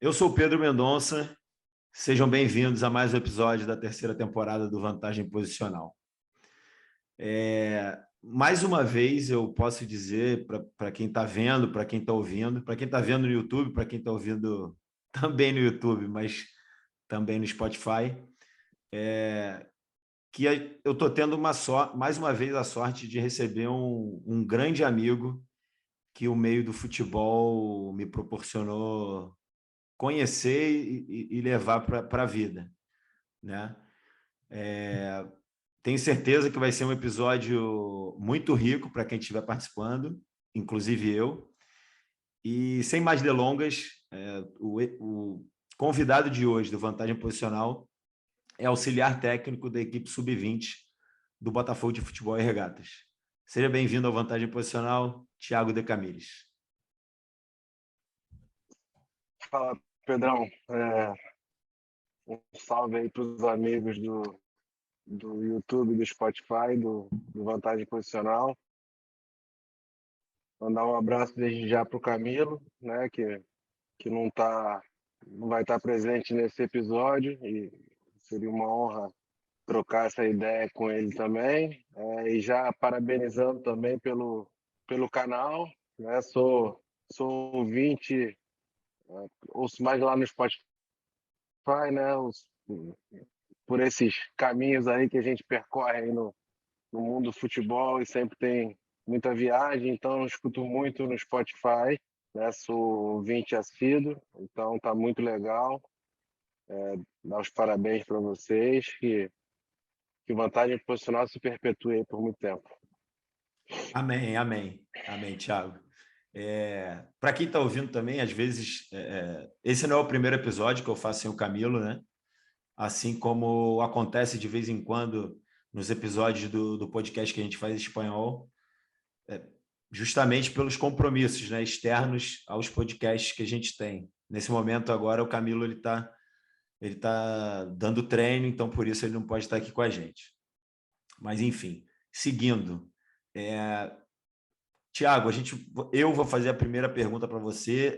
Eu sou o Pedro Mendonça, sejam bem-vindos a mais um episódio da terceira temporada do Vantagem Posicional. Mais uma vez eu posso dizer para quem está vendo, para quem está ouvindo, para quem está vendo no YouTube, para quem está ouvindo também no YouTube, mas também no Spotify, que eu estou tendo mais uma vez a sorte de receber um grande amigo que o meio do futebol me proporcionou conhecer e levar para a vida, né? Tenho certeza que vai ser um episódio muito rico para quem estiver participando, inclusive eu. E sem mais delongas, o convidado de hoje do Vantagem Posicional é auxiliar técnico da equipe Sub-20 do Botafogo de Futebol e Regatas. Seja bem-vindo ao Vantagem Posicional, Thiago de Camires. Fala, Pedrão. Um salve aí para os amigos do YouTube, do Spotify, do Vantagem Posicional. Mandar um abraço desde já para o Camilo, né, que não vai estar presente nesse episódio, e seria uma honra trocar essa ideia com ele também. E já parabenizando também pelo canal, né? Sou ouvinte, ouço mais lá no Spotify, né? Por esses caminhos aí que a gente percorre aí no mundo do futebol, e sempre tem muita viagem, então eu escuto muito no Spotify, né? Sou ouvinte assíduo, então tá muito legal. Dar os parabéns para vocês, que Vantagem Posicional se perpetue aí por muito tempo. Amém, amém. Amém, Thiago. Para quem está ouvindo também, às vezes, esse não é o primeiro episódio que eu faço sem o Camilo, né? Assim como acontece de vez em quando nos episódios do podcast que a gente faz em espanhol, justamente pelos compromissos, né, externos aos podcasts que a gente tem. Nesse momento agora o Camilo ele tá dando treino, então por isso ele não pode estar aqui com a gente. Mas enfim, seguindo, Tiago, eu vou fazer a primeira pergunta para você.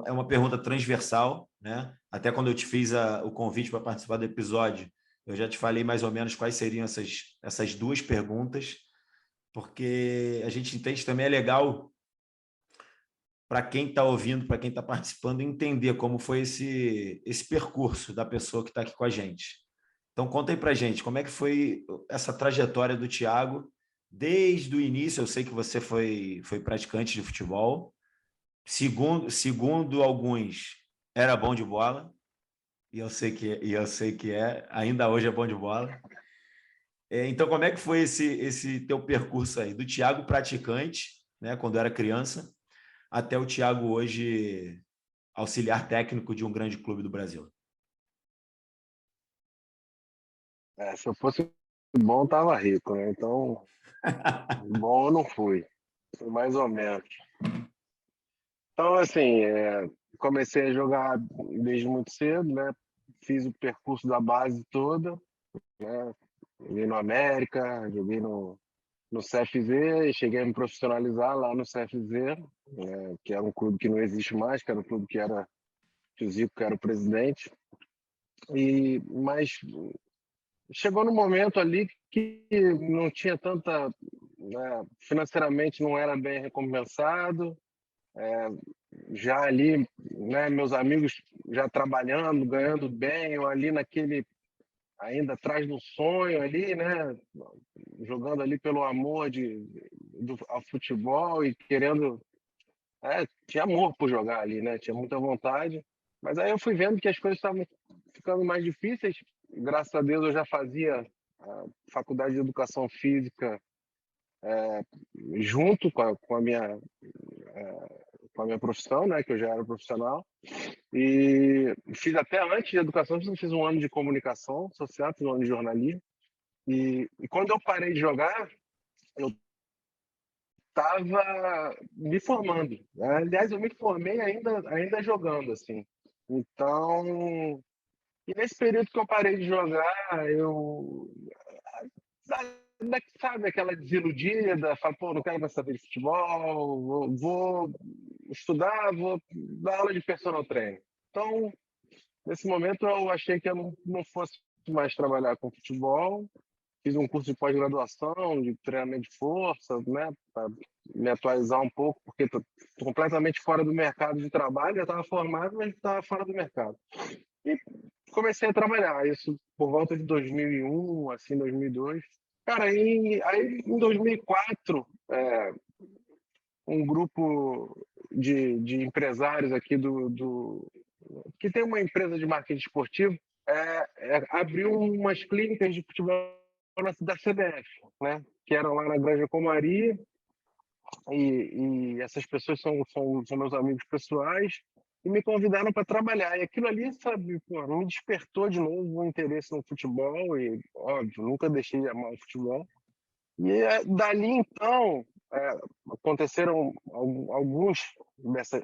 É uma pergunta transversal, né? Até quando eu te fiz o convite para participar do episódio, eu já te falei mais ou menos quais seriam essas duas perguntas, porque a gente entende que também é legal para quem está ouvindo, para quem está participando, entender como foi esse percurso da pessoa que está aqui com a gente. Então, conta aí para a gente, como é que foi essa trajetória do Thiago desde o início. Eu sei que você foi praticante de futebol. Segundo alguns, era bom de bola, e eu sei que ainda hoje é bom de bola. Então, como é que foi esse teu percurso aí, do Thiago praticante, né, quando era criança, até o Thiago hoje auxiliar técnico de um grande clube do Brasil? Se eu fosse bom, tava rico, né? Então, bom eu não fui. Foi mais ou menos. Então, assim, comecei a jogar desde muito cedo, né? Fiz o percurso da base toda, né? Joguei no América, joguei no CFZ, e cheguei a me profissionalizar lá no CFZ, que era um clube que não existe mais, que era um clube que o Zico que era o presidente. Mas chegou no momento ali que não tinha tanta, né, financeiramente não era bem recompensado, já ali, né, meus amigos já trabalhando, ganhando bem, eu ali naquele, ainda atrás do sonho ali, né, jogando ali pelo amor ao futebol e querendo, tinha amor por jogar ali, né, tinha muita vontade. Mas aí eu fui vendo que as coisas estavam ficando mais difíceis. Graças a Deus eu já fazia a faculdade de educação física junto com a minha profissão, né, que eu já era profissional. E fiz até antes de educação física, fiz um ano de comunicação social, fiz um ano de jornalismo. E quando eu parei de jogar, eu estava me formando. Aliás, eu me formei ainda jogando, assim. Então, e nesse período que eu parei de jogar, eu sabe aquela desiludida, fala, pô, não quero mais saber de futebol, vou estudar, vou dar aula de personal trainer. Então, nesse momento, eu achei que eu não fosse mais trabalhar com futebol. Fiz um curso de pós-graduação, de treinamento de força, né, para me atualizar um pouco, porque estou completamente fora do mercado de trabalho. Já estava formado, mas estava fora do mercado. E comecei a trabalhar, isso por volta de 2001, assim, 2002. Cara, aí em 2004, um grupo de empresários aqui que tem uma empresa de marketing esportivo, abriu umas clínicas de futebol da CBF, né? Que eram lá na Granja Comari, e essas pessoas são meus amigos pessoais, e me convidaram para trabalhar. E aquilo ali, sabe, pô, me despertou de novo o interesse no futebol, e, óbvio, nunca deixei de amar o futebol. E dali, então, aconteceram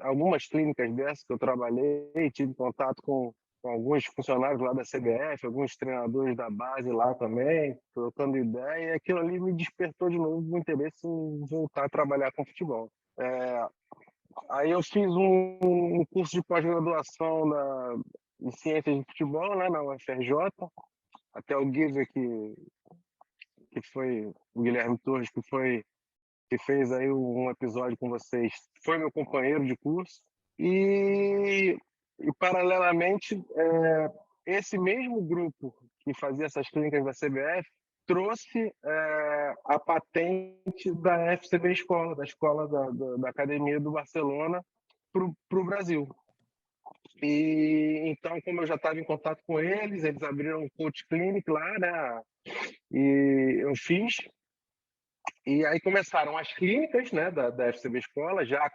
algumas clínicas dessas que eu trabalhei, tive contato com alguns funcionários lá da CBF, alguns treinadores da base lá também, trocando ideia, e aquilo ali me despertou de novo o interesse em voltar a trabalhar com futebol. Aí eu fiz um curso de pós-graduação em Ciências de Futebol, né, na UFRJ, até o Giver, que foi o Guilherme Torres, que fez aí um episódio com vocês, foi meu companheiro de curso. E paralelamente, esse mesmo grupo que fazia essas clínicas da CBF trouxe a patente da FCB Escola, da escola da Academia do Barcelona, para o Brasil. E então, como eu já estava em contato com eles abriram um coach clinic lá, né? E eu fiz. E aí começaram as clínicas, né, da FCB Escola, já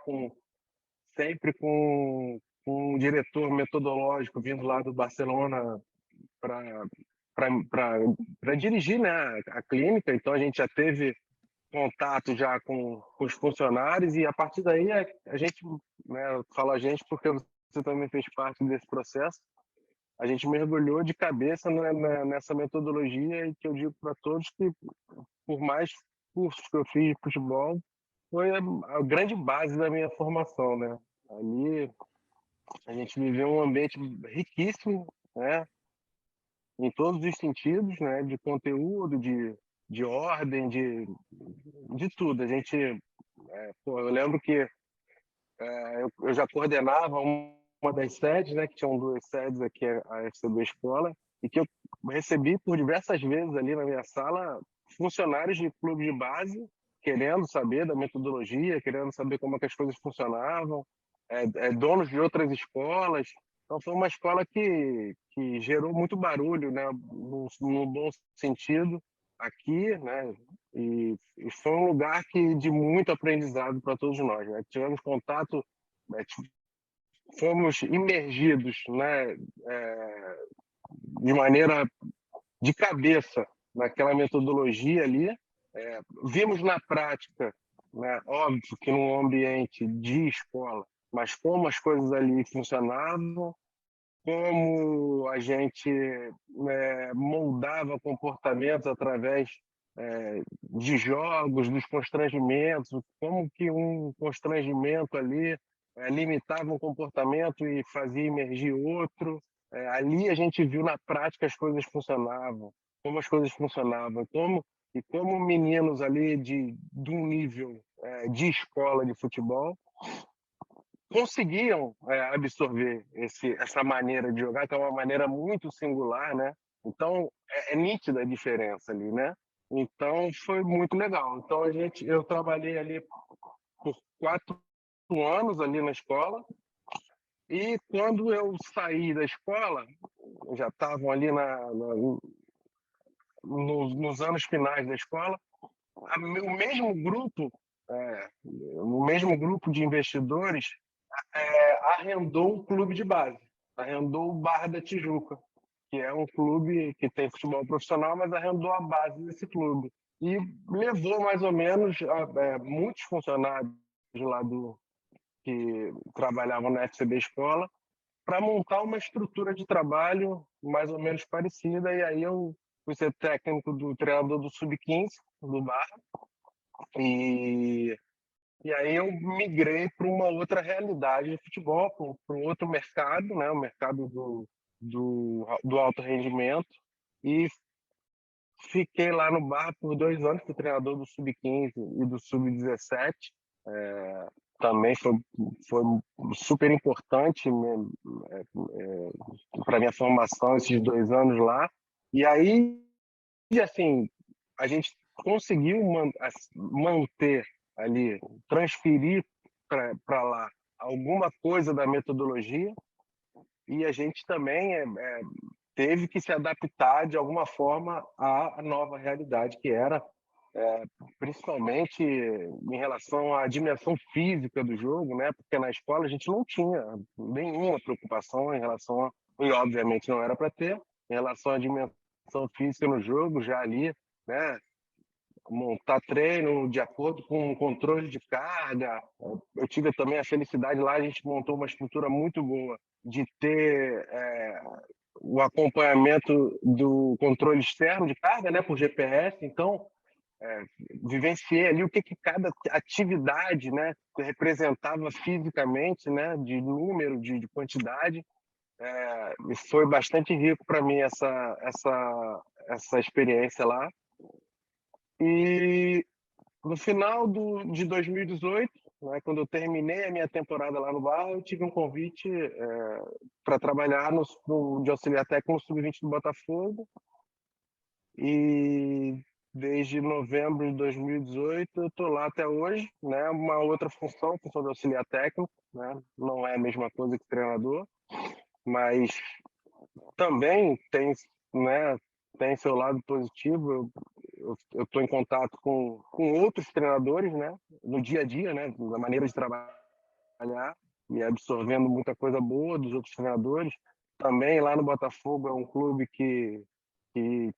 sempre com um diretor metodológico vindo lá do Barcelona para dirigir, né, a clínica. Então a gente já teve contato já com os funcionários, e a partir daí a gente, né, eu falo a gente porque você também fez parte desse processo, a gente mergulhou de cabeça, né, nessa metodologia, e que eu digo para todos que, por mais cursos que eu fiz de futebol, foi a grande base da minha formação, né? Ali a gente viveu um ambiente riquíssimo, né? Em todos os sentidos, né? De conteúdo, de ordem, de tudo. A gente, eu lembro que eu já coordenava uma das sedes, né? Que tinham duas sedes aqui, a FCB Escola, e que eu recebi por diversas vezes ali na minha sala funcionários de clube de base querendo saber da metodologia, querendo saber como é que as coisas funcionavam, donos de outras escolas. Então foi uma escola que gerou muito barulho, né, no bom sentido, aqui, né, e foi um lugar de muito aprendizado para todos nós, né? Tivemos contato, né, fomos imergidos, né, de maneira de cabeça naquela metodologia ali. Vimos na prática, né, óbvio que num ambiente de escola, mas como as coisas ali funcionavam, como a gente moldava comportamentos através de jogos, dos constrangimentos, como que um constrangimento ali limitava um comportamento e fazia emergir outro. Ali a gente viu na prática as coisas funcionavam, como as coisas funcionavam, e como meninos ali de um nível de escola de futebol conseguiam absorver essa maneira de jogar, que é uma maneira muito singular, né? Então é nítida a diferença ali, né? Então foi muito legal. Então eu trabalhei ali por 4 anos ali na escola, e quando eu saí da escola, já estavam ali nos anos finais da escola, o mesmo grupo de investidores arrendou um clube de base, arrendou o Barra da Tijuca, que é um clube que tem futebol profissional, mas arrendou a base desse clube. E levou mais ou menos muitos funcionários lá que trabalhavam na FCB Escola para montar uma estrutura de trabalho mais ou menos parecida. E aí eu fui ser técnico do treinador do Sub-15, do Barra, e E aí eu migrei para uma outra realidade de futebol, para um outro mercado, né? O mercado do alto rendimento. E fiquei lá no Barra por 2 anos, fui treinador do Sub-15 e do Sub-17. Também foi super importante para minha formação esses 2 anos lá. E aí, assim, a gente conseguiu manter ali, transferir para lá alguma coisa da metodologia, e a gente também teve que se adaptar de alguma forma à nova realidade que era, principalmente em relação à dimensão física do jogo, né? Porque na escola a gente não tinha nenhuma preocupação em relação e obviamente não era para ter, em relação à dimensão física no jogo, já ali, né? Montar treino de acordo com o controle de carga. Eu tive também a felicidade lá, a gente montou uma estrutura muito boa de ter o acompanhamento do controle externo de carga, né, por GPS. Então, vivenciei ali o que cada atividade, né, representava fisicamente, né, de número, de quantidade. E foi bastante rico para mim essa experiência lá. E no final de 2018, né, quando eu terminei a minha temporada lá no Barra, eu tive um convite para trabalhar de auxiliar técnico no Sub-20 do Botafogo. E desde novembro de 2018 eu estou lá até hoje, né? Uma outra função de auxiliar técnico, né? Não é a mesma coisa que treinador, mas também né, tem seu lado positivo. Eu estou em contato com outros treinadores, né? No dia a dia, né? Na maneira de trabalhar e absorvendo muita coisa boa dos outros treinadores. Também lá no Botafogo é um clube que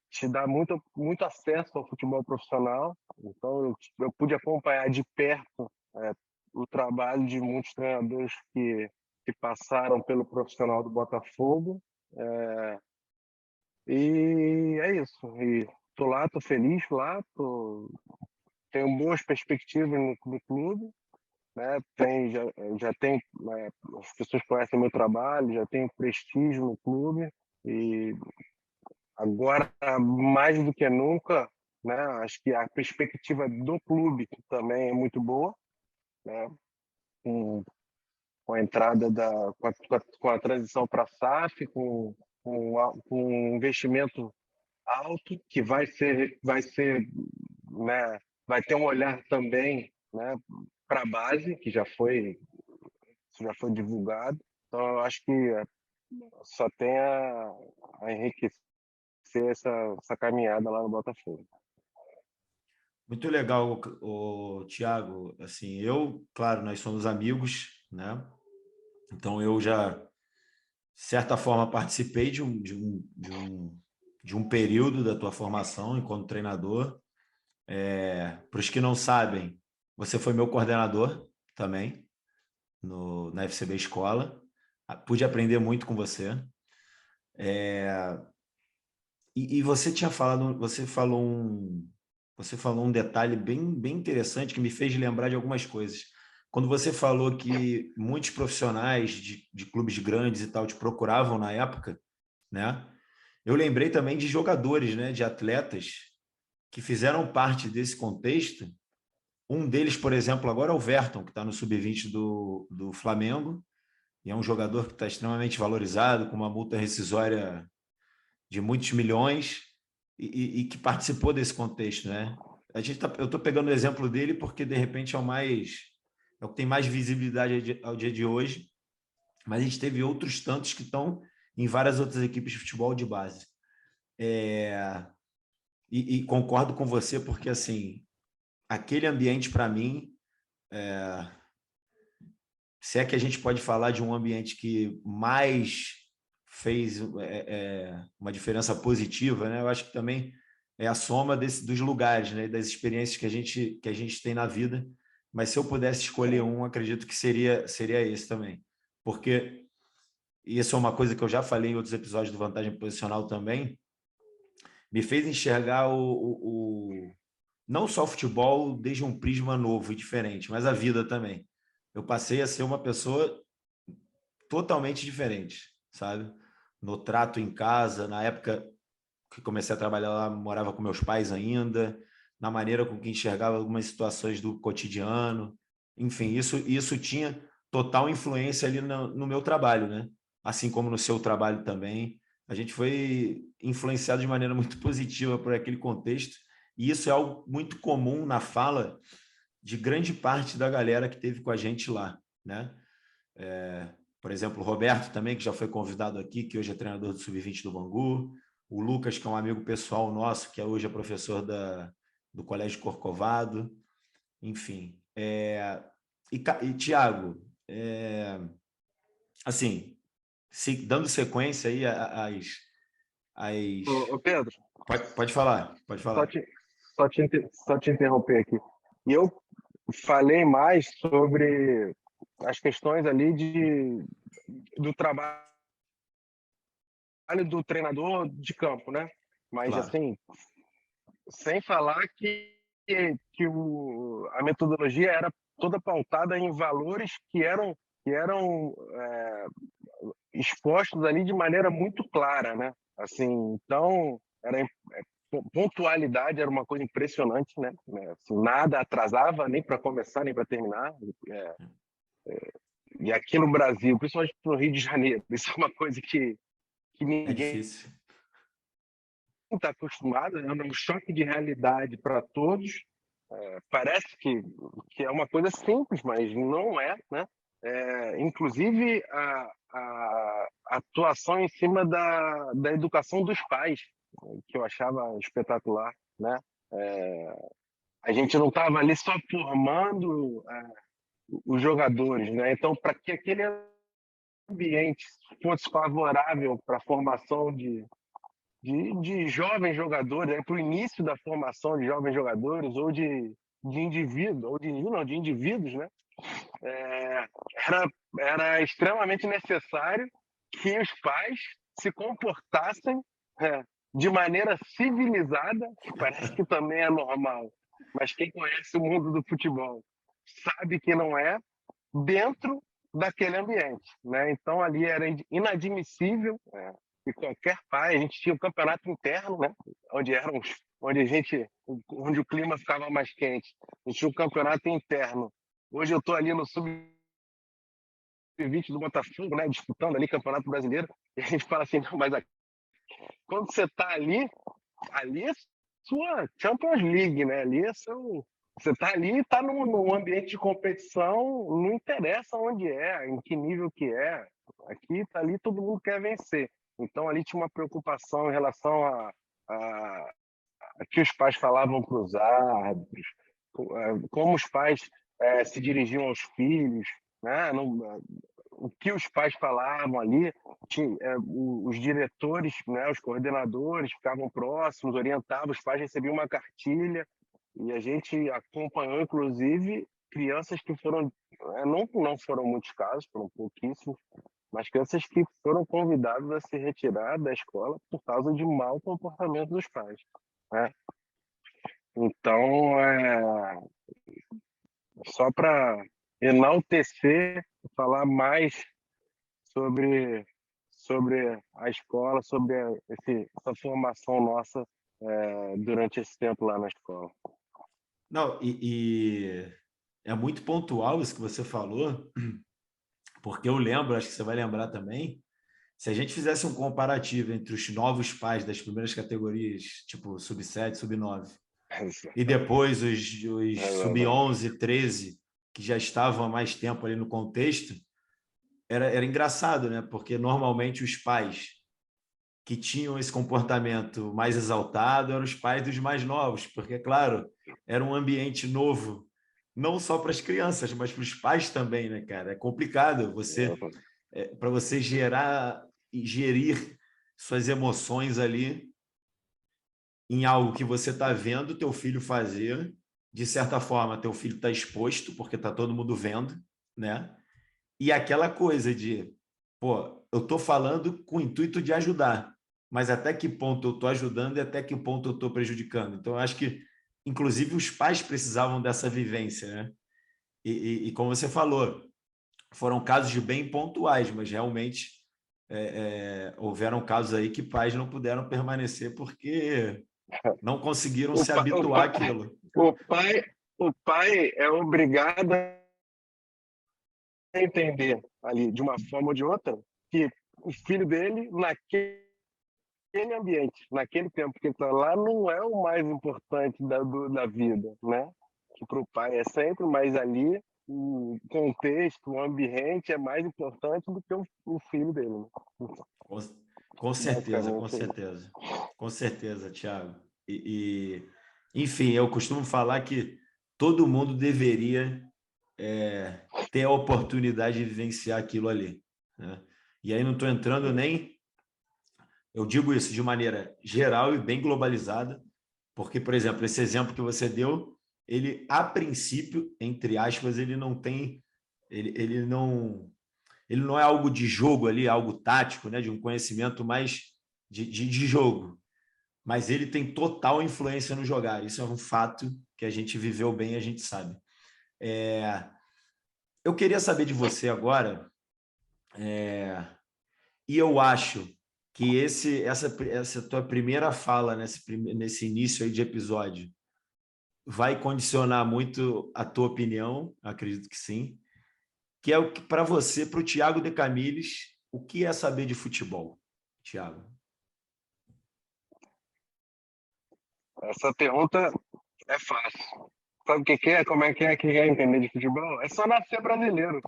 te dá muito acesso ao futebol profissional. Então, eu pude acompanhar de perto o trabalho de muitos treinadores que passaram pelo profissional do Botafogo. E é isso. Estou lá, estou feliz lá, tenho boas perspectivas no clube. Né? Já tem, as pessoas conhecem meu trabalho, já tenho prestígio no clube. E agora, mais do que nunca, né, acho que a perspectiva do clube também é muito boa, né, com a entrada com a transição para a SAF, com um investimento alto que né, vai ter um olhar também, né, para a base, que já foi divulgado. Então, eu acho que só tem a enriquecer essa caminhada lá no Botafogo. Muito legal, o Thiago. Assim, claro, nós somos amigos, né? Então eu já, de certa forma, participei de um período da tua formação enquanto treinador. Para os que não sabem, você foi meu coordenador também na FCB Escola. Pude aprender muito com você. E você tinha falado, você falou um detalhe bem interessante que me fez lembrar de algumas coisas. Quando você falou que muitos profissionais de clubes grandes e tal te procuravam na época, né? Eu lembrei também de jogadores, né, de atletas que fizeram parte desse contexto. Um deles, por exemplo, agora é o Verton, que está no sub-20 do Flamengo, e é um jogador que está extremamente valorizado, com uma multa rescisória de muitos milhões, e que participou desse contexto, né? Eu estou pegando o exemplo dele porque, de repente, é o que tem mais visibilidade ao dia de hoje, mas a gente teve outros tantos que estão em várias outras equipes de futebol de base. E concordo com você porque, assim, aquele ambiente, para mim, se é que a gente pode falar de um ambiente que mais fez uma diferença positiva, né? Eu acho que também é a soma dos lugares, né? Das experiências que a gente tem na vida. Mas se eu pudesse escolher um, acredito que seria esse também. Porque isso é uma coisa que eu já falei em outros episódios do Vantagem Posicional também, me fez enxergar não só o futebol desde um prisma novo e diferente, mas a vida também. Eu passei a ser uma pessoa totalmente diferente, sabe? No trato em casa, na época que comecei a trabalhar lá, morava com meus pais ainda, na maneira com que enxergava algumas situações do cotidiano. Enfim, isso tinha total influência ali no meu trabalho, né? Assim como no seu trabalho também. A gente foi influenciado de maneira muito positiva por aquele contexto, e isso é algo muito comum na fala de grande parte da galera que teve com a gente lá, né? Por exemplo, o Roberto também, que já foi convidado aqui, que hoje é treinador do Sub-20 do Bangu, o Lucas, que é um amigo pessoal nosso, que hoje é professor do Colégio Corcovado, enfim. E Tiago, assim, dando sequência aí às... Ô, Pedro, Pode falar, pode só falar. te, só te interromper aqui. E eu falei mais sobre as questões ali do trabalho do treinador de campo, né? Mas, Claro, assim, sem falar a metodologia era toda pautada em valores que eram expostos ali de maneira muito clara, né? Assim, então, pontualidade era uma coisa impressionante, né? Assim, nada atrasava, nem para começar, nem para terminar. É, e aqui no Brasil, principalmente no Rio de Janeiro, isso é uma coisa que é ninguém difícil. está acostumado, né? É um choque de realidade para todos. Parece que é uma coisa simples, mas não é, né? Inclusive a atuação em cima da educação dos pais, que eu achava espetacular, né? A gente não estava ali só formando os jogadores, né? Então, para que aquele ambiente fosse favorável para a formação de jovens jogadores, né? Para o início da formação de jovens jogadores ou de indivíduos, não, de indivíduos, né? É, era extremamente necessário que os pais se comportassem de maneira civilizada, que parece que também é normal, mas quem conhece o mundo do futebol sabe que não é, dentro daquele ambiente, né? Então ali era inadmissível que qualquer pai, a gente tinha um campeonato interno, né? Onde o clima ficava mais quente. A gente tinha um campeonato interno. Hoje eu estou ali no sub-20 do Botafogo, né? Disputando ali Campeonato Brasileiro, e a gente fala assim, não, mas quando você está ali é sua Champions League, né? Você está ali, está num ambiente de competição, não interessa onde é, em que nível que é. Aqui está ali, todo mundo quer vencer. Então ali tinha uma preocupação em relação a que os pais falavam para os árbitros, como os pais se dirigiam aos filhos, né? O que os pais falavam ali, os diretores, né, os coordenadores ficavam próximos, orientavam, os pais recebiam uma cartilha e a gente acompanhou, inclusive, crianças que foram, não foram muitos casos, foram pouquíssimos, mas crianças que foram convidadas a se retirar da escola por causa de mau comportamento dos pais, né? Então, só para enaltecer, falar mais sobre, sobre a escola, sobre essa formação nossa durante esse tempo lá na escola. Não, e é muito pontual isso que você falou, porque eu lembro, acho que você vai lembrar também, se a gente fizesse um comparativo entre os novos pais das primeiras categorias, tipo sub-7, sub-9, e depois os sub-11, 13, que já estavam há mais tempo ali no contexto, era engraçado, né? Porque normalmente os pais que tinham esse comportamento mais exaltado eram os pais dos mais novos, porque, claro, era um ambiente novo, não só para as crianças, mas para os pais também, né, cara? É complicado para você gerar e gerir suas emoções ali em algo que você está vendo teu filho fazer. De certa forma, teu filho está exposto, porque está todo mundo vendo, né? E aquela coisa de, pô, eu estou falando com o intuito de ajudar, mas até que ponto eu estou ajudando e até que ponto eu estou prejudicando. Então, eu acho que inclusive os pais precisavam dessa vivência, né? E como você falou, foram casos de bem pontuais, mas realmente houveram casos aí que pais não puderam permanecer porque não conseguiram O se pai, o habituar pai, àquilo. o pai, o pai é obrigado a entender ali, de uma forma ou de outra, que o filho dele, naquele ambiente, naquele tempo que está lá, não é o mais importante da vida, né? Que para o pai é sempre, mas ali o contexto, o ambiente é mais importante do que o filho dele. Né? Com, com certeza, com Basicamente é isso. certeza. Com certeza, Thiago. Enfim, eu costumo falar que todo mundo deveria ter a oportunidade de vivenciar aquilo ali, né? E aí não estou entrando nem... Eu digo isso de maneira geral e bem globalizada, porque, por exemplo, esse exemplo que você deu, ele, a princípio, entre aspas, ele não tem... Ele não é algo de jogo ali, algo tático, né, de um conhecimento mais de jogo, mas ele tem total influência no jogar. Isso é um fato que a gente viveu bem, a gente sabe. Eu queria saber de você agora, e eu acho que essa tua primeira fala nesse início aí de episódio vai condicionar muito a tua opinião, acredito que sim, que é o que para você, para o Thiago de Camilles, o que é saber de futebol, Thiago? Essa pergunta é fácil. Sabe o que que é? Como é que quer entender de futebol? É só nascer brasileiro.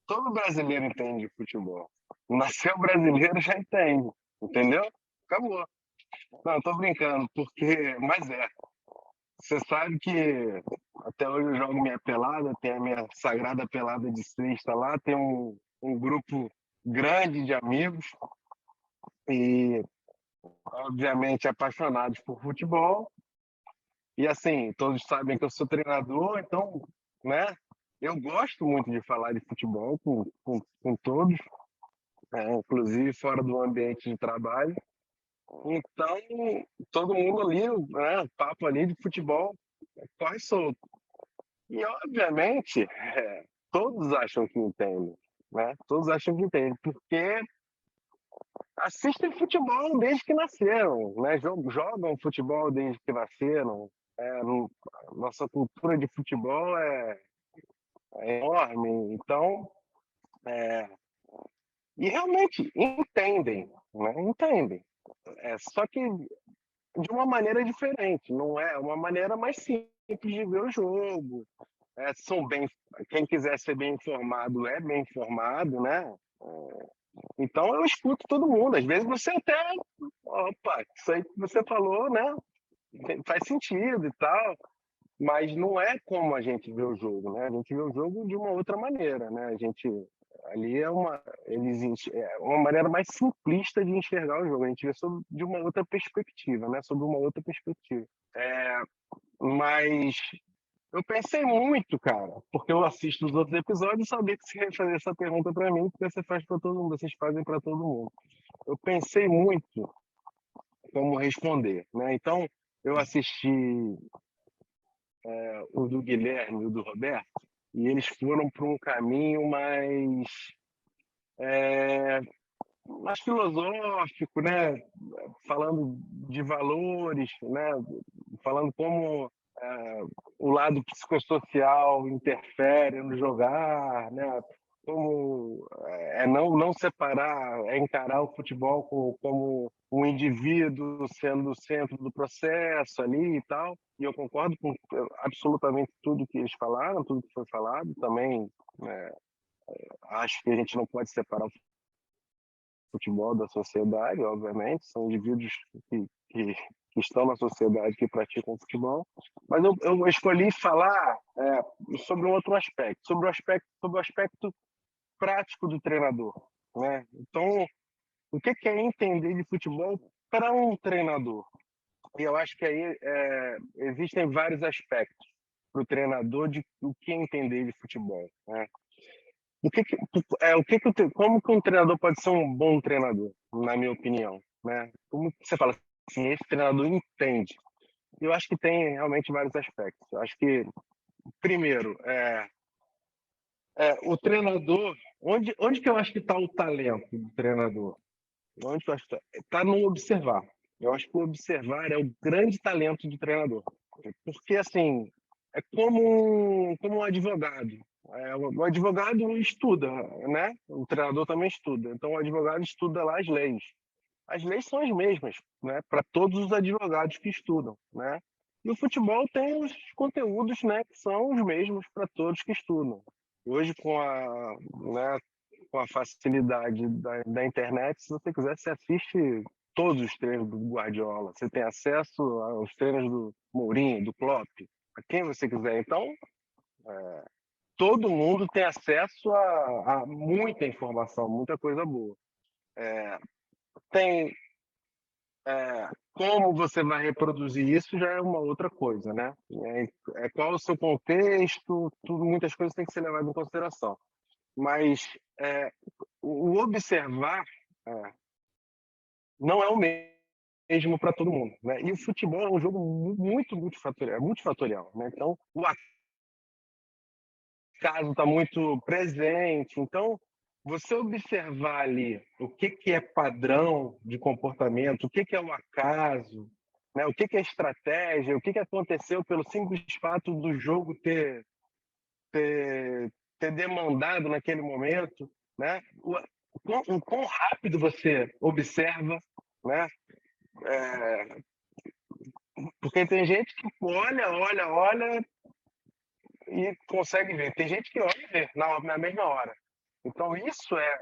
Todo brasileiro entende de futebol. Nasceu brasileiro já entende, entendeu? Acabou. Não, tô brincando, porque... Mas é. Você sabe que até hoje eu jogo minha pelada, tem a minha sagrada pelada de sexta lá, tem um grupo grande de amigos e, obviamente, apaixonados por futebol. E, assim, todos sabem que eu sou treinador, então, né, eu gosto muito de falar de futebol com todos, inclusive fora do ambiente de trabalho. Então, todo mundo ali, né, papo ali de futebol, corre solto. E, obviamente, todos acham que entendem, né? Todos acham que entendem, porque assistem futebol desde que nasceram, né? Jogam futebol desde que nasceram. Nossa cultura de futebol é enorme, então, é, e realmente entendem, né? Entendem. Só que de uma maneira diferente, não é uma maneira mais simples de ver o jogo. São bem, quem quiser ser bem informado é bem informado, né? Então eu escuto todo mundo. Às vezes você até, opa, isso aí que você falou, né? Faz sentido e tal, mas não é como a gente vê o jogo, né? A gente vê o jogo de uma outra maneira, né? A gente ali é uma maneira mais simplista de enxergar o jogo. A gente vê de uma outra perspectiva, né? Sobre uma outra perspectiva. Mas eu pensei muito, cara, porque eu assisto os outros episódios e sabia que você ia fazer essa pergunta para mim, porque você faz para todo mundo, vocês fazem para todo mundo. Eu pensei muito como responder, né? Então, eu assisti o do Guilherme e o do Roberto, e eles foram para um caminho é, mais filosófico, né? Falando de valores, né? Falando como o lado psicossocial interfere no jogar, né? Como não separar, encarar o futebol como um indivíduo sendo o centro do processo ali e tal. E eu concordo com absolutamente tudo que eles falaram, tudo que foi falado. Também acho que a gente não pode separar o futebol da sociedade, obviamente. São indivíduos que estão na sociedade, que praticam futebol. Mas eu escolhi falar sobre um outro aspecto, sobre o aspecto prático do treinador, né? Então, o que é entender de futebol para um treinador? E eu acho que aí existem vários aspectos para o treinador de o que é entender de futebol, né? Como que um treinador pode ser um bom treinador, na minha opinião, né? Como que você fala assim, esse treinador entende? Eu acho que tem realmente vários aspectos. Eu acho que, primeiro, o treinador, onde que eu acho que está o talento do treinador? Onde que eu acho que está no observar. Eu acho que o observar é o grande talento do treinador. Porque, assim, é como um advogado. O advogado estuda, né? O treinador também estuda. Então, o advogado estuda lá as leis. As leis são as mesmas, né? Para todos os advogados que estudam, né? E o futebol tem os conteúdos, né? Que são os mesmos para todos que estudam. Hoje, né, com a facilidade da internet, se você quiser, você assiste todos os treinos do Guardiola. Você tem acesso aos treinos do Mourinho, do Klopp, a quem você quiser. Então, todo mundo tem acesso a muita informação, muita coisa boa. Tem como você vai reproduzir isso já é uma outra coisa, né? Qual o seu contexto, muitas coisas têm que ser levadas em consideração. Mas o observar não é o mesmo para todo mundo, né? E o futebol é um jogo muito multifatorial, né? Então, o acaso está muito presente. Então, você observar ali o que é padrão de comportamento, o que é o acaso, né? O que é estratégia, o que aconteceu pelo simples fato do jogo ter demandado naquele momento, né? O quão rápido você observa, né? Porque tem gente que olha e consegue ver. Tem gente que olha e vê na mesma hora. Então, isso é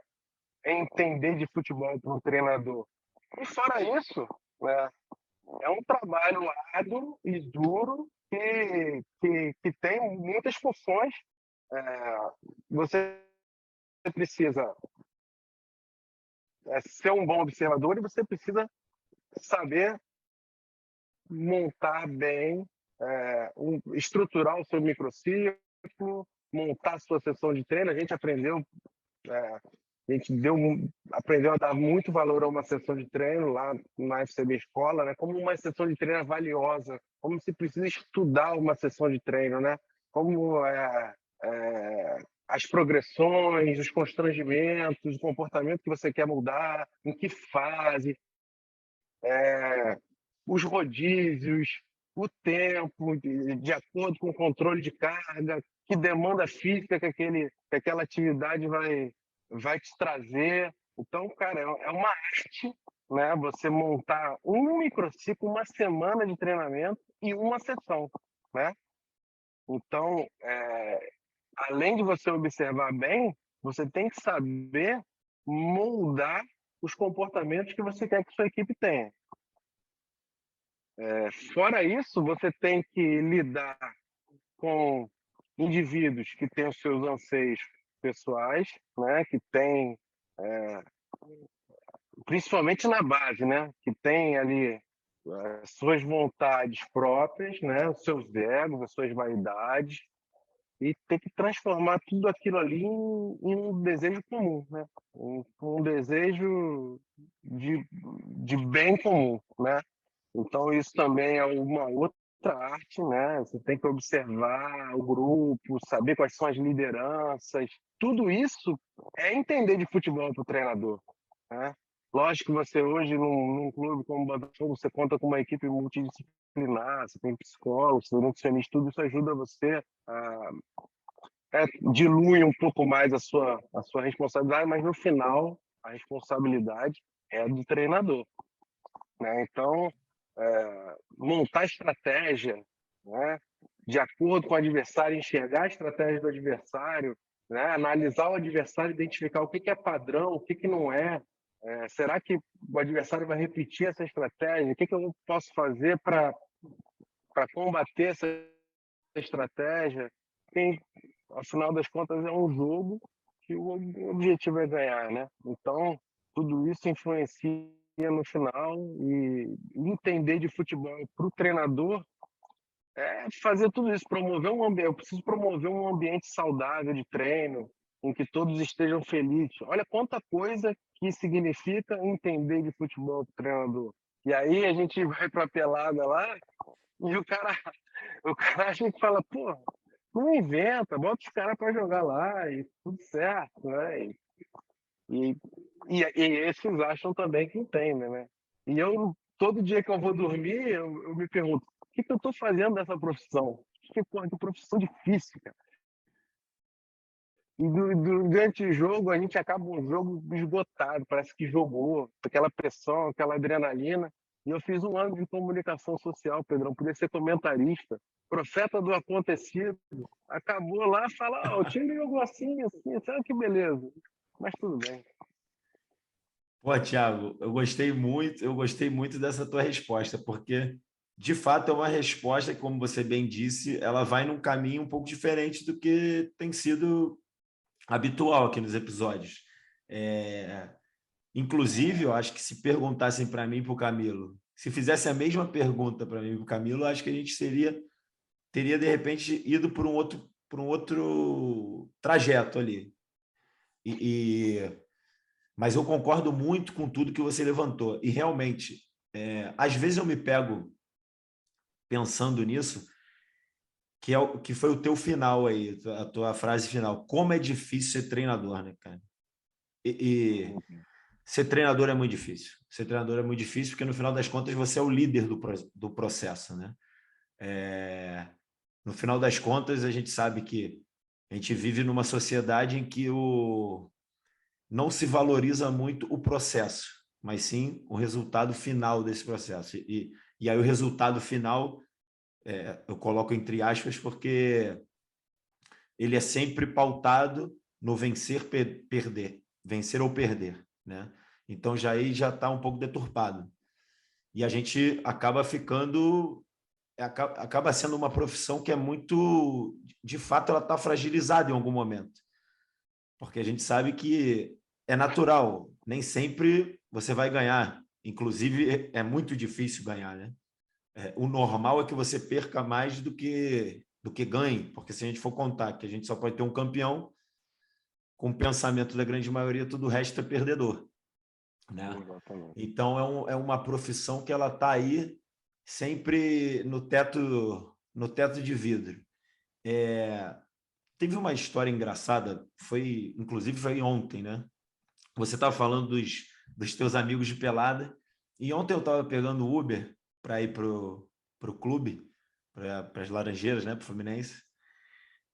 entender de futebol para um treinador. E fora isso, né, é um trabalho árduo e duro que tem muitas funções. Você precisa ser um bom observador e você precisa saber montar bem, estruturar o seu microciclo, montar a sua sessão de treino. A gente aprendeu a dar muito valor a uma sessão de treino lá na FCB Escola, né? Como uma sessão de treino é valiosa, como se precisa estudar uma sessão de treino, né? Como as progressões, os constrangimentos, o comportamento que você quer mudar, em que fase, os rodízios, o tempo, de acordo com o controle de carga, que demanda física que aquela atividade vai te trazer. Então, cara, é uma arte, né? Você montar um microciclo, uma semana de treinamento e uma sessão, né? Então, além de você observar bem, você tem que saber moldar os comportamentos que você quer que sua equipe tenha. Fora isso, você tem que lidar com indivíduos que têm os seus anseios pessoais, né? Que têm, principalmente na base, né? Que tem ali as suas vontades próprias, né? Os seus egos, as suas vaidades, e tem que transformar tudo aquilo ali em um desejo comum, né? Um desejo de bem comum, né? Então, isso também é uma outra arte, né? Você tem que observar o grupo, saber quais são as lideranças. Tudo isso é entender de futebol para o treinador, né? Lógico que você hoje, num clube como o Botafogo, você conta com uma equipe multidisciplinar, você tem psicólogo, você tem nutricionista, tudo isso ajuda você a dilui um pouco mais a sua responsabilidade, mas no final a responsabilidade é do treinador, né? Então, montar estratégia, né? De acordo com o adversário, enxergar a estratégia do adversário, né? Analisar o adversário, identificar o que é padrão, o que não é. Será que o adversário vai repetir essa estratégia? O que eu posso fazer para combater essa estratégia? Afinal das contas, é um jogo que o objetivo é ganhar, né? Então, tudo isso influencia no final, e entender de futebol para o treinador é fazer tudo isso, promover um ambiente. Eu preciso promover um ambiente saudável de treino, em que todos estejam felizes. Olha quanta coisa que significa entender de futebol para o treinador. E aí a gente vai pra pelada lá e o cara acha que fala, pô, não inventa, bota os caras pra jogar lá e tudo certo, né? E, e esses acham também que entendem, né? E eu, todo dia que eu vou dormir, eu me pergunto, o que eu tô fazendo dessa profissão? Porra, que profissão difícil, cara. E durante o jogo, a gente acaba um jogo esgotado, parece que jogou, aquela pressão, aquela adrenalina. E eu fiz um ano de comunicação social, Pedrão, podia ser comentarista, profeta do acontecido. Acabou lá, fala, o time jogou assim, assim, sabe que beleza. Mas tudo bem. Pô, Thiago, eu gostei muito dessa tua resposta, porque de fato é uma resposta que, como você bem disse, ela vai num caminho um pouco diferente do que tem sido habitual aqui nos episódios. É, inclusive, eu acho que se perguntassem para mim e para o Camilo, se fizesse a mesma pergunta para mim e para o Camilo, eu acho que a gente teria de repente ido por um outro trajeto ali. Mas eu concordo muito com tudo que você levantou. E realmente, às vezes eu me pego pensando nisso, que foi o teu final aí, a tua frase final. Como é difícil ser treinador, né, cara? E ser treinador é muito difícil. Ser treinador é muito difícil porque, no final das contas, você é o líder do processo, né? No final das contas, a gente sabe que a gente vive numa sociedade em que não se valoriza muito o processo, mas sim o resultado final desse processo. E aí o resultado final, eu coloco entre aspas, porque ele é sempre pautado no perder, vencer ou perder, né? Então já aí já está um pouco deturpado. E a gente acaba acaba sendo uma profissão que é muito, de fato, ela está fragilizada em algum momento, porque a gente sabe que é natural, nem sempre você vai ganhar. Inclusive, é muito difícil ganhar, né? O normal é que você perca mais do que ganhe, porque se a gente for contar que a gente só pode ter um campeão, com o pensamento da grande maioria, todo o resto é perdedor, né? Então, é uma profissão que ela está aí sempre no teto de vidro. Teve uma história engraçada, inclusive foi ontem, né? Você estava falando dos teus amigos de pelada, e ontem eu estava pegando o Uber para ir pro clube, para as Laranjeiras, né, para o Fluminense.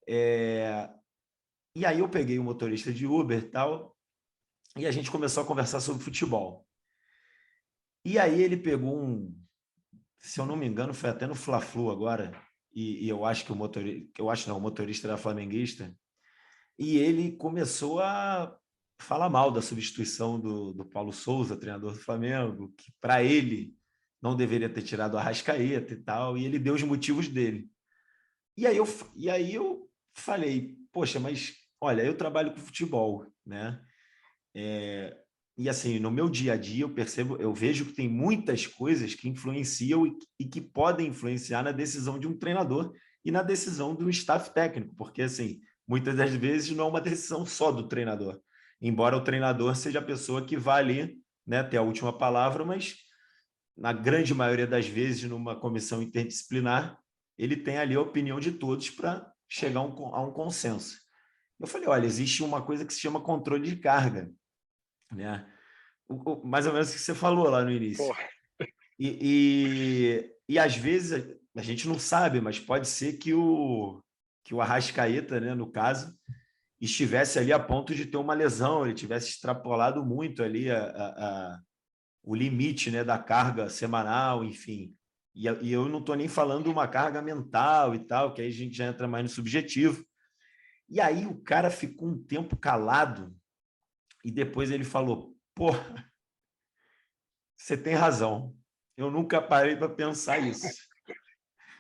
E aí eu peguei o motorista de Uber e tal, e a gente começou a conversar sobre futebol. E aí ele pegou se eu não me engano, foi até no Fla-Flu agora, e eu acho que o motorista era flamenguista, e ele começou a falar mal da substituição do Paulo Souza, treinador do Flamengo, que para ele não deveria ter tirado o Arrascaeta e tal, e ele deu os motivos dele. E aí eu falei, poxa, mas olha, eu trabalho com futebol, né? E assim, no meu dia a dia eu vejo que tem muitas coisas que influenciam e que podem influenciar na decisão de um treinador e na decisão do staff técnico, porque assim, muitas das vezes não é uma decisão só do treinador, embora o treinador seja a pessoa que vai ali, né, ter a última palavra, mas na grande maioria das vezes, numa comissão interdisciplinar, ele tem ali a opinião de todos para chegar a um consenso. Eu falei, olha, existe uma coisa que se chama controle de carga, né? Mais ou menos o que você falou lá no início. E às vezes a gente não sabe, mas pode ser que o Arrascaeta, né, no caso, estivesse ali a ponto de ter uma lesão, ele tivesse extrapolado muito ali o limite, né, da carga semanal, enfim. E eu não estou nem falando uma carga mental e tal, que aí a gente já entra mais no subjetivo. E aí o cara ficou um tempo calado e depois ele falou, pô, você tem razão. Eu nunca parei para pensar isso.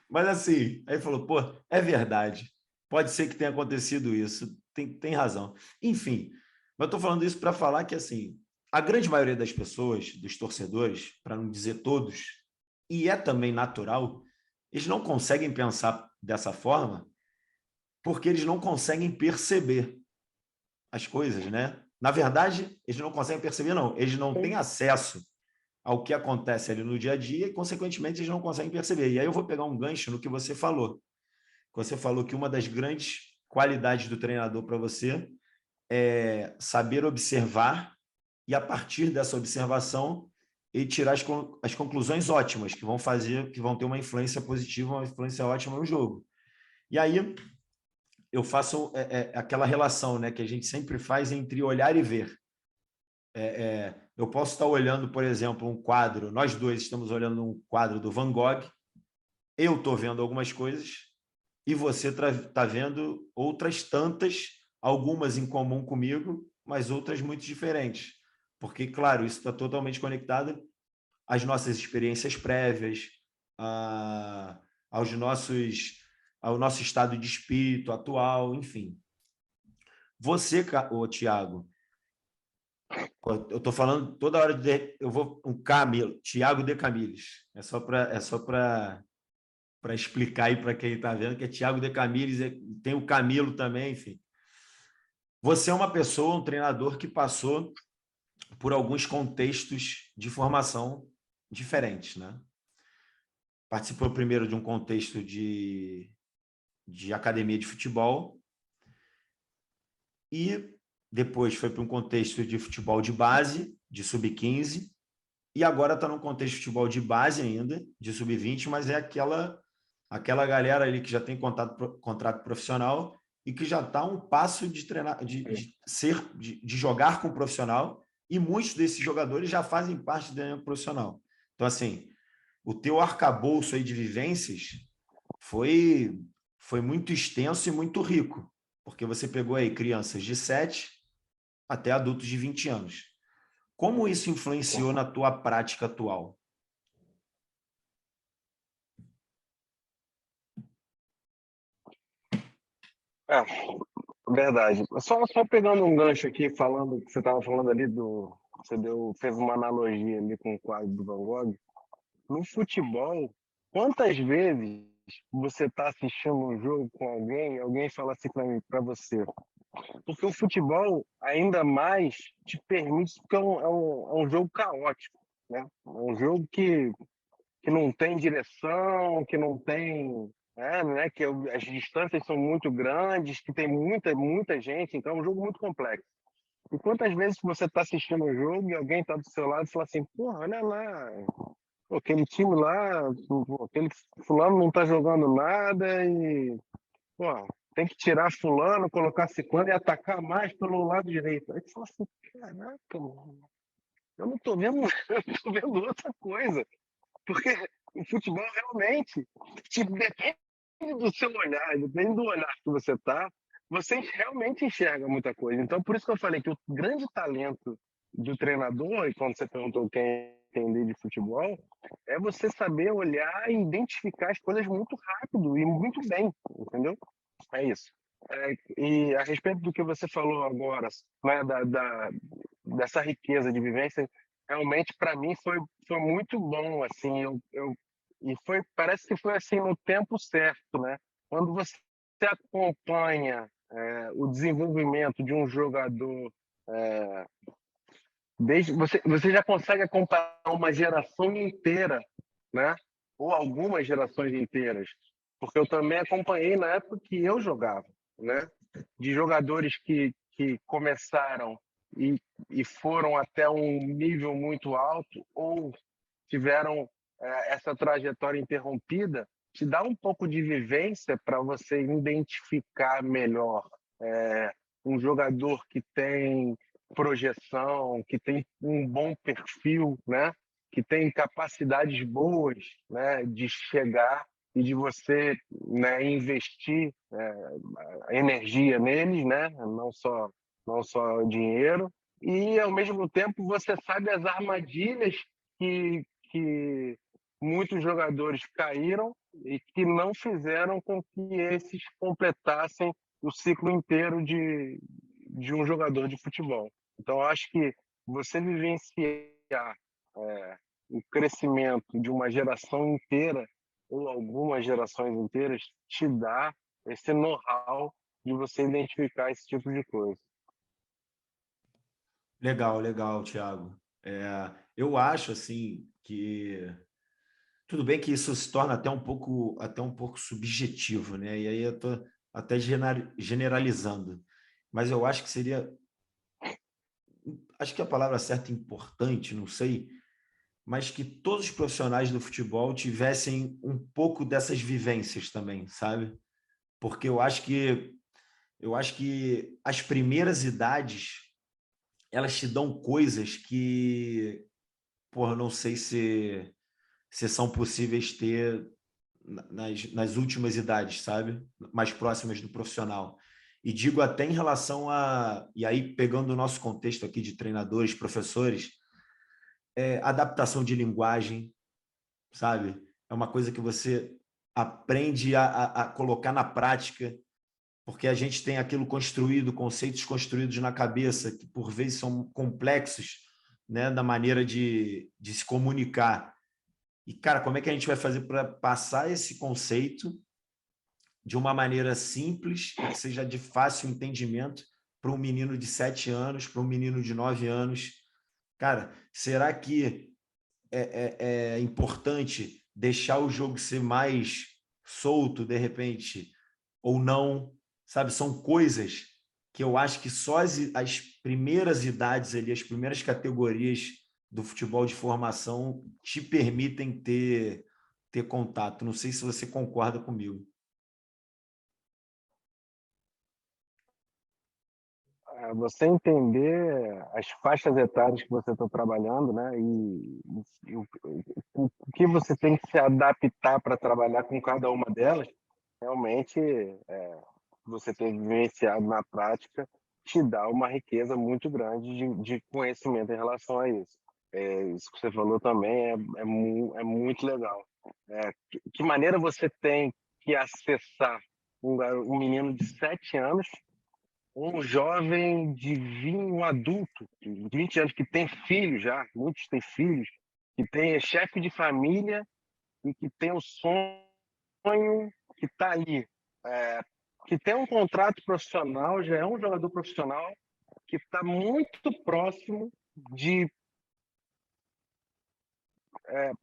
Mas assim, aí falou, pô, é verdade. Pode ser que tenha acontecido isso. Tem razão. Enfim, mas eu estou falando isso para falar que assim, a grande maioria das pessoas, dos torcedores, para não dizer todos, e é também natural, eles não conseguem pensar dessa forma porque eles não conseguem perceber as coisas, né? Na verdade, eles não conseguem perceber, não. Eles não têm acesso ao que acontece ali no dia a dia e, consequentemente, eles não conseguem perceber. E aí eu vou pegar um gancho no que você falou. Você falou que uma das grandes qualidades do treinador para você é saber observar e, a partir dessa observação, e tirar as conclusões ótimas que vão fazer, que vão ter uma influência positiva, uma influência ótima no jogo. E aí eu faço aquela relação, né, que a gente sempre faz entre olhar e ver. Eu posso estar olhando, por exemplo, um quadro, nós dois estamos olhando um quadro do Van Gogh, eu estou vendo algumas coisas e você está vendo outras tantas, algumas em comum comigo, mas outras muito diferentes. Porque, claro, isso está totalmente conectado às nossas experiências prévias, aos ao nosso estado de espírito atual, enfim. Você, Tiago, eu estou falando toda hora eu vou um Camilo, Tiago de Camilles. É só para explicar aí para quem está vendo que é Tiago de Camilles, tem o Camilo também, enfim. Você é uma pessoa, um treinador que passou por alguns contextos de formação diferentes, né? Participou primeiro de um contexto de academia de futebol e depois foi para um contexto de futebol de base, de sub-15, e agora está num contexto de futebol de base ainda, de sub-20, mas é aquela galera ali que já tem contrato profissional e que já está um passo de treinar, de jogar com o profissional, e muitos desses jogadores já fazem parte do elenco profissional. Então, assim, o teu arcabouço aí de vivências foi muito extenso e muito rico, porque você pegou aí crianças de 7 até adultos de 20 anos. Como isso influenciou na tua prática atual? É, verdade. Só pegando um gancho aqui, falando que você estava falando ali do. Fez uma analogia ali com o quadro do Van Gogh. No futebol, quantas vezes você está assistindo um jogo com alguém, alguém fala assim para você? Porque o futebol ainda mais te permite, porque é um jogo caótico, né? É um jogo que não tem direção, que não tem, né? Que as distâncias são muito grandes, que tem muita gente, então é um jogo muito complexo. E quantas vezes você está assistindo um jogo e alguém está do seu lado e fala assim, porra, olha lá, pô, aquele time lá, aquele fulano não está jogando nada e, pô, tem que tirar fulano, colocar ciclano e atacar mais pelo lado direito. Aí você fala assim, caraca, mano, eu não estou vendo, eu estou vendo outra coisa. Porque o futebol realmente tipo, depende do seu olhar, depende do olhar que você está, você realmente enxerga muita coisa. Então, por isso que eu falei que o grande talento do treinador, e quando você perguntou quem entender de futebol, é você saber olhar e identificar as coisas muito rápido e muito bem, entendeu? É isso. E a respeito do que você falou agora, né, dessa riqueza de vivência, realmente para mim foi muito bom, assim, e parece que foi assim no tempo certo, né? Quando você acompanha o desenvolvimento de um jogador, desde você já consegue acompanhar uma geração inteira, né? Ou algumas gerações inteiras, porque eu também acompanhei na época que eu jogava, né? De jogadores que começaram e foram até um nível muito alto ou tiveram essa trajetória interrompida, te dá um pouco de vivência para você identificar melhor um jogador que tem projeção, que tem um bom perfil, né? Que tem capacidades boas, né? De chegar e de você, né? Investir energia neles, né? Não só dinheiro, e ao mesmo tempo você sabe as armadilhas que muitos jogadores caíram e que não fizeram com que esses completassem o ciclo inteiro de um jogador de futebol. Então, eu acho que você vivenciar o crescimento de uma geração inteira ou algumas gerações inteiras te dá esse know-how de você identificar esse tipo de coisa. Legal, legal, Thiago. eu acho assim que tudo bem que isso se torna até um pouco subjetivo, né? E aí eu estou até generalizando, mas eu acho que seria, acho que a palavra certa é importante, não sei, mas que todos os profissionais do futebol tivessem um pouco dessas vivências também, sabe? Porque eu acho que as primeiras idades elas te dão coisas que, porra, não sei se são possíveis ter nas últimas idades, sabe? Mais próximas do profissional. E digo até em relação a, e aí pegando o nosso contexto aqui de treinadores, professores, adaptação de linguagem, sabe? É uma coisa que você aprende a colocar na prática, porque a gente tem aquilo construído, conceitos construídos na cabeça, que por vezes são complexos, né, da maneira de se comunicar. E, cara, como é que a gente vai fazer para passar esse conceito de uma maneira simples e que seja de fácil entendimento para um menino de 7 anos, para um menino de 9 anos? Cara, será que é importante deixar o jogo ser mais solto, de repente, ou não? Sabe, são coisas que eu acho que só as primeiras idades ali, as primeiras categorias do futebol de formação te permitem ter contato. Não sei se você concorda comigo. Você entender as faixas etárias que você está trabalhando, né? E o que você tem que se adaptar para trabalhar com cada uma delas, realmente você ter vivenciado na prática te dá uma riqueza muito grande de conhecimento em relação a isso. Isso que você falou também é muito legal. Que maneira você tem que acessar um menino de 7 anos, um jovem um adulto de 20 anos que tem filhos já, muitos têm filhos, que tem chefe de família e que tem o sonho que está ali, é, que tem um contrato profissional, já é um jogador profissional, que está muito próximo de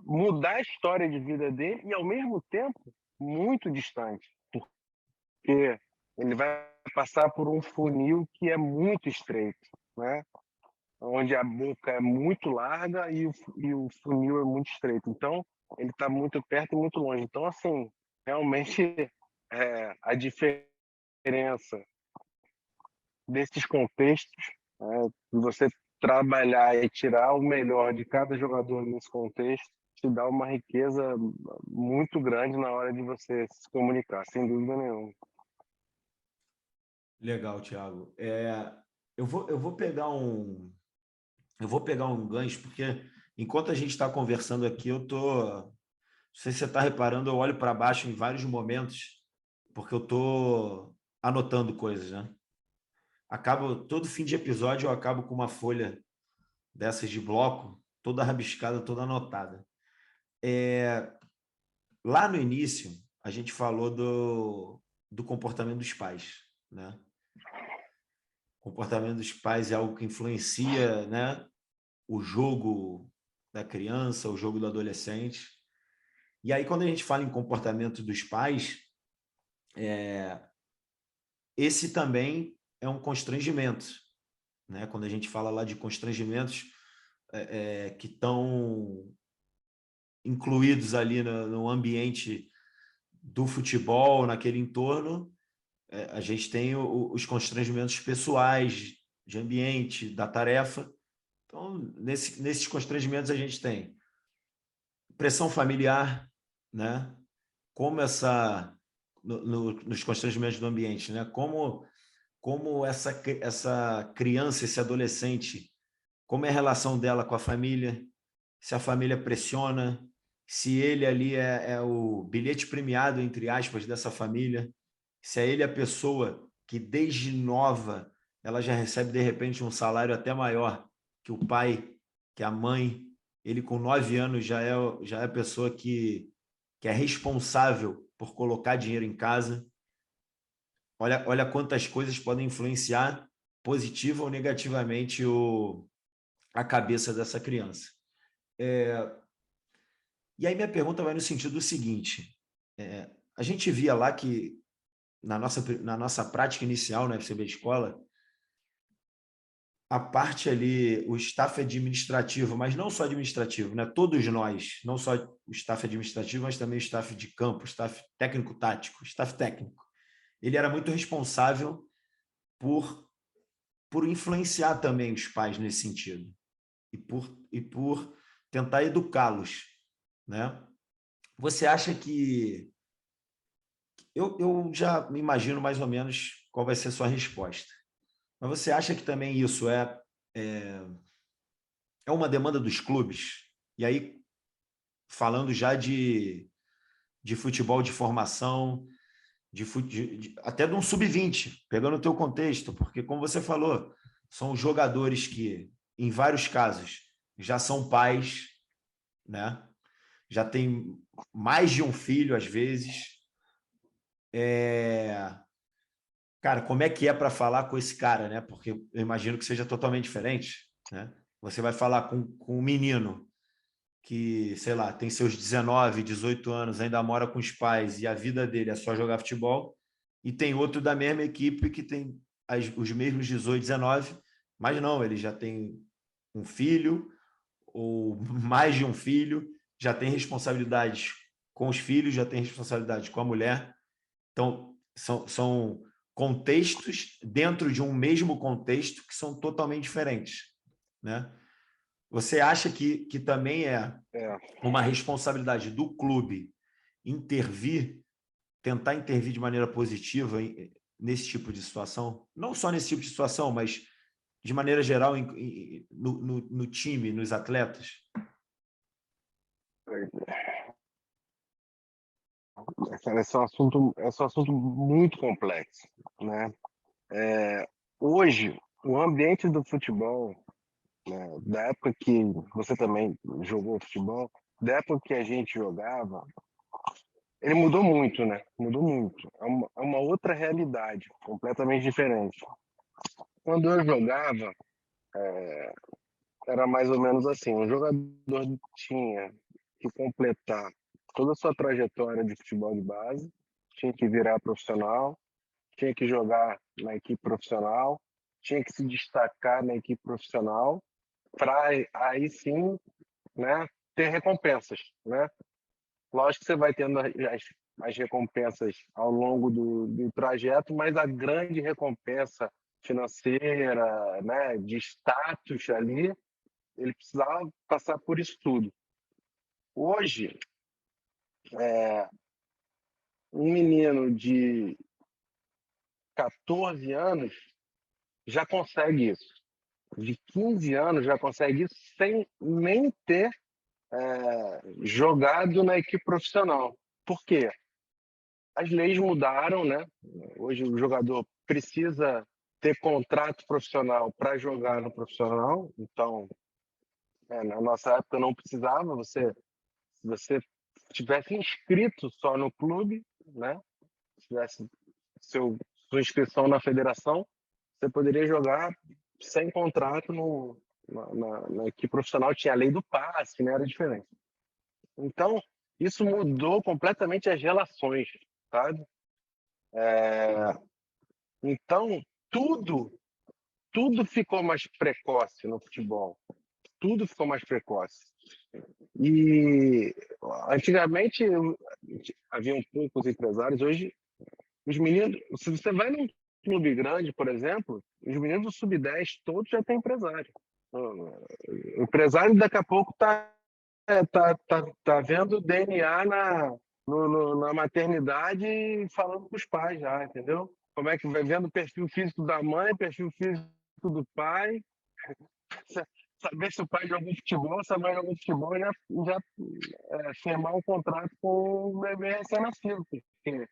mudar a história de vida dele e, ao mesmo tempo, muito distante, porque ele vai passar por um funil que é muito estreito, né? Onde a boca é muito larga e o funil é muito estreito. Então, ele está muito perto e muito longe. Então, assim, realmente, a diferença desses contextos, você trabalhar e tirar o melhor de cada jogador nesse contexto, te dá uma riqueza muito grande na hora de você se comunicar, sem dúvida nenhuma. Legal, Thiago. Eu vou pegar um gancho, porque enquanto a gente está conversando aqui, eu tô. Não sei se você está reparando, eu olho para baixo em vários momentos, porque eu tô anotando coisas, né? Todo fim de episódio eu acabo com uma folha dessas de bloco, toda rabiscada, toda anotada. Lá no início, a gente falou do comportamento dos pais, né? O comportamento dos pais é algo que influencia, né, o jogo da criança, o jogo do adolescente. E aí, quando a gente fala em comportamento dos pais, esse também é um constrangimento, né? Quando a gente fala lá de constrangimentos que estão incluídos ali no ambiente do futebol, naquele entorno, a gente tem os constrangimentos pessoais, de ambiente, da tarefa. Então, nesses constrangimentos a gente tem pressão familiar, né? Como nos constrangimentos do ambiente, né? Como essa criança, esse adolescente, como é a relação dela com a família, se a família pressiona, se ele ali é o bilhete premiado, entre aspas, dessa família, se é ele a pessoa que desde nova ela já recebe de repente um salário até maior que o pai, que a mãe, ele com 9 anos já é a pessoa que é responsável por colocar dinheiro em casa. Olha quantas coisas podem influenciar positiva ou negativamente a cabeça dessa criança. E aí minha pergunta vai no sentido do seguinte, a gente via lá que na nossa prática inicial na FCB Escola, a parte ali, o staff administrativo, mas não só administrativo, né? Todos nós, não só o staff administrativo, mas também o staff de campo, o staff técnico-tático, staff técnico. Ele era muito responsável por influenciar também os pais nesse sentido e por tentar educá-los, né? Você acha que... Eu já me imagino mais ou menos qual vai ser a sua resposta. Mas você acha que também isso é uma demanda dos clubes? E aí, falando já de futebol de formação, até de um sub-20, pegando o teu contexto, porque, como você falou, são jogadores que, em vários casos, já são pais, né? Já tem mais de um filho, às vezes. Cara, como é que é para falar com esse cara, né? Porque eu imagino que seja totalmente diferente, né? Você vai falar com um menino que, sei lá, tem seus 19, 18 anos, ainda mora com os pais e a vida dele é só jogar futebol, e tem outro da mesma equipe que tem os mesmos 18, 19, mas não, ele já tem um filho ou mais de um filho, já tem responsabilidades com os filhos, já tem responsabilidade com a mulher. Então, são contextos dentro de um mesmo contexto que são totalmente diferentes, né? Você acha que também é uma responsabilidade do clube tentar intervir de maneira positiva nesse tipo de situação? Não só nesse tipo de situação, mas de maneira geral no time, nos atletas? Cara, esse é um assunto muito complexo, né? Hoje, o ambiente do futebol, né, da época que você também jogou futebol, da época que a gente jogava, ele mudou muito, né? Mudou muito. É uma outra realidade, completamente diferente. Quando eu jogava, era mais ou menos assim: um jogador tinha que completar toda a sua trajetória de futebol de base, tinha que virar profissional, tinha que jogar na equipe profissional, tinha que se destacar na equipe profissional, para aí sim, né, ter recompensas, né? Lógico que você vai tendo as recompensas ao longo do trajeto, mas a grande recompensa financeira, né, de status ali, ele precisava passar por isso tudo. Hoje, um menino de 14 anos já consegue isso. De 15 anos já consegue isso sem nem ter jogado na equipe profissional. Por quê? As leis mudaram, né? Hoje o jogador precisa ter contrato profissional para jogar no profissional. Então, na nossa época não precisava. Se você tivesse inscrito só no clube, né? Tivesse sua inscrição na federação, você poderia jogar sem contrato na equipe profissional. Tinha a lei do passe, né? Era diferente. Então, isso mudou completamente as relações, sabe? Então, tudo ficou mais precoce no futebol. Tudo ficou mais precoce. E antigamente haviam poucos empresários. Hoje, os meninos, se você vai num clube grande, por exemplo, os meninos do sub-10 todos já têm empresário. O empresário daqui a pouco tá vendo DNA na maternidade e falando com os pais já, entendeu? Como é que vai vendo o perfil físico da mãe, perfil físico do pai, saber se o pai jogou futebol, se a mãe jogou futebol, e já firmar um contrato com o bebê recém-nascido, porque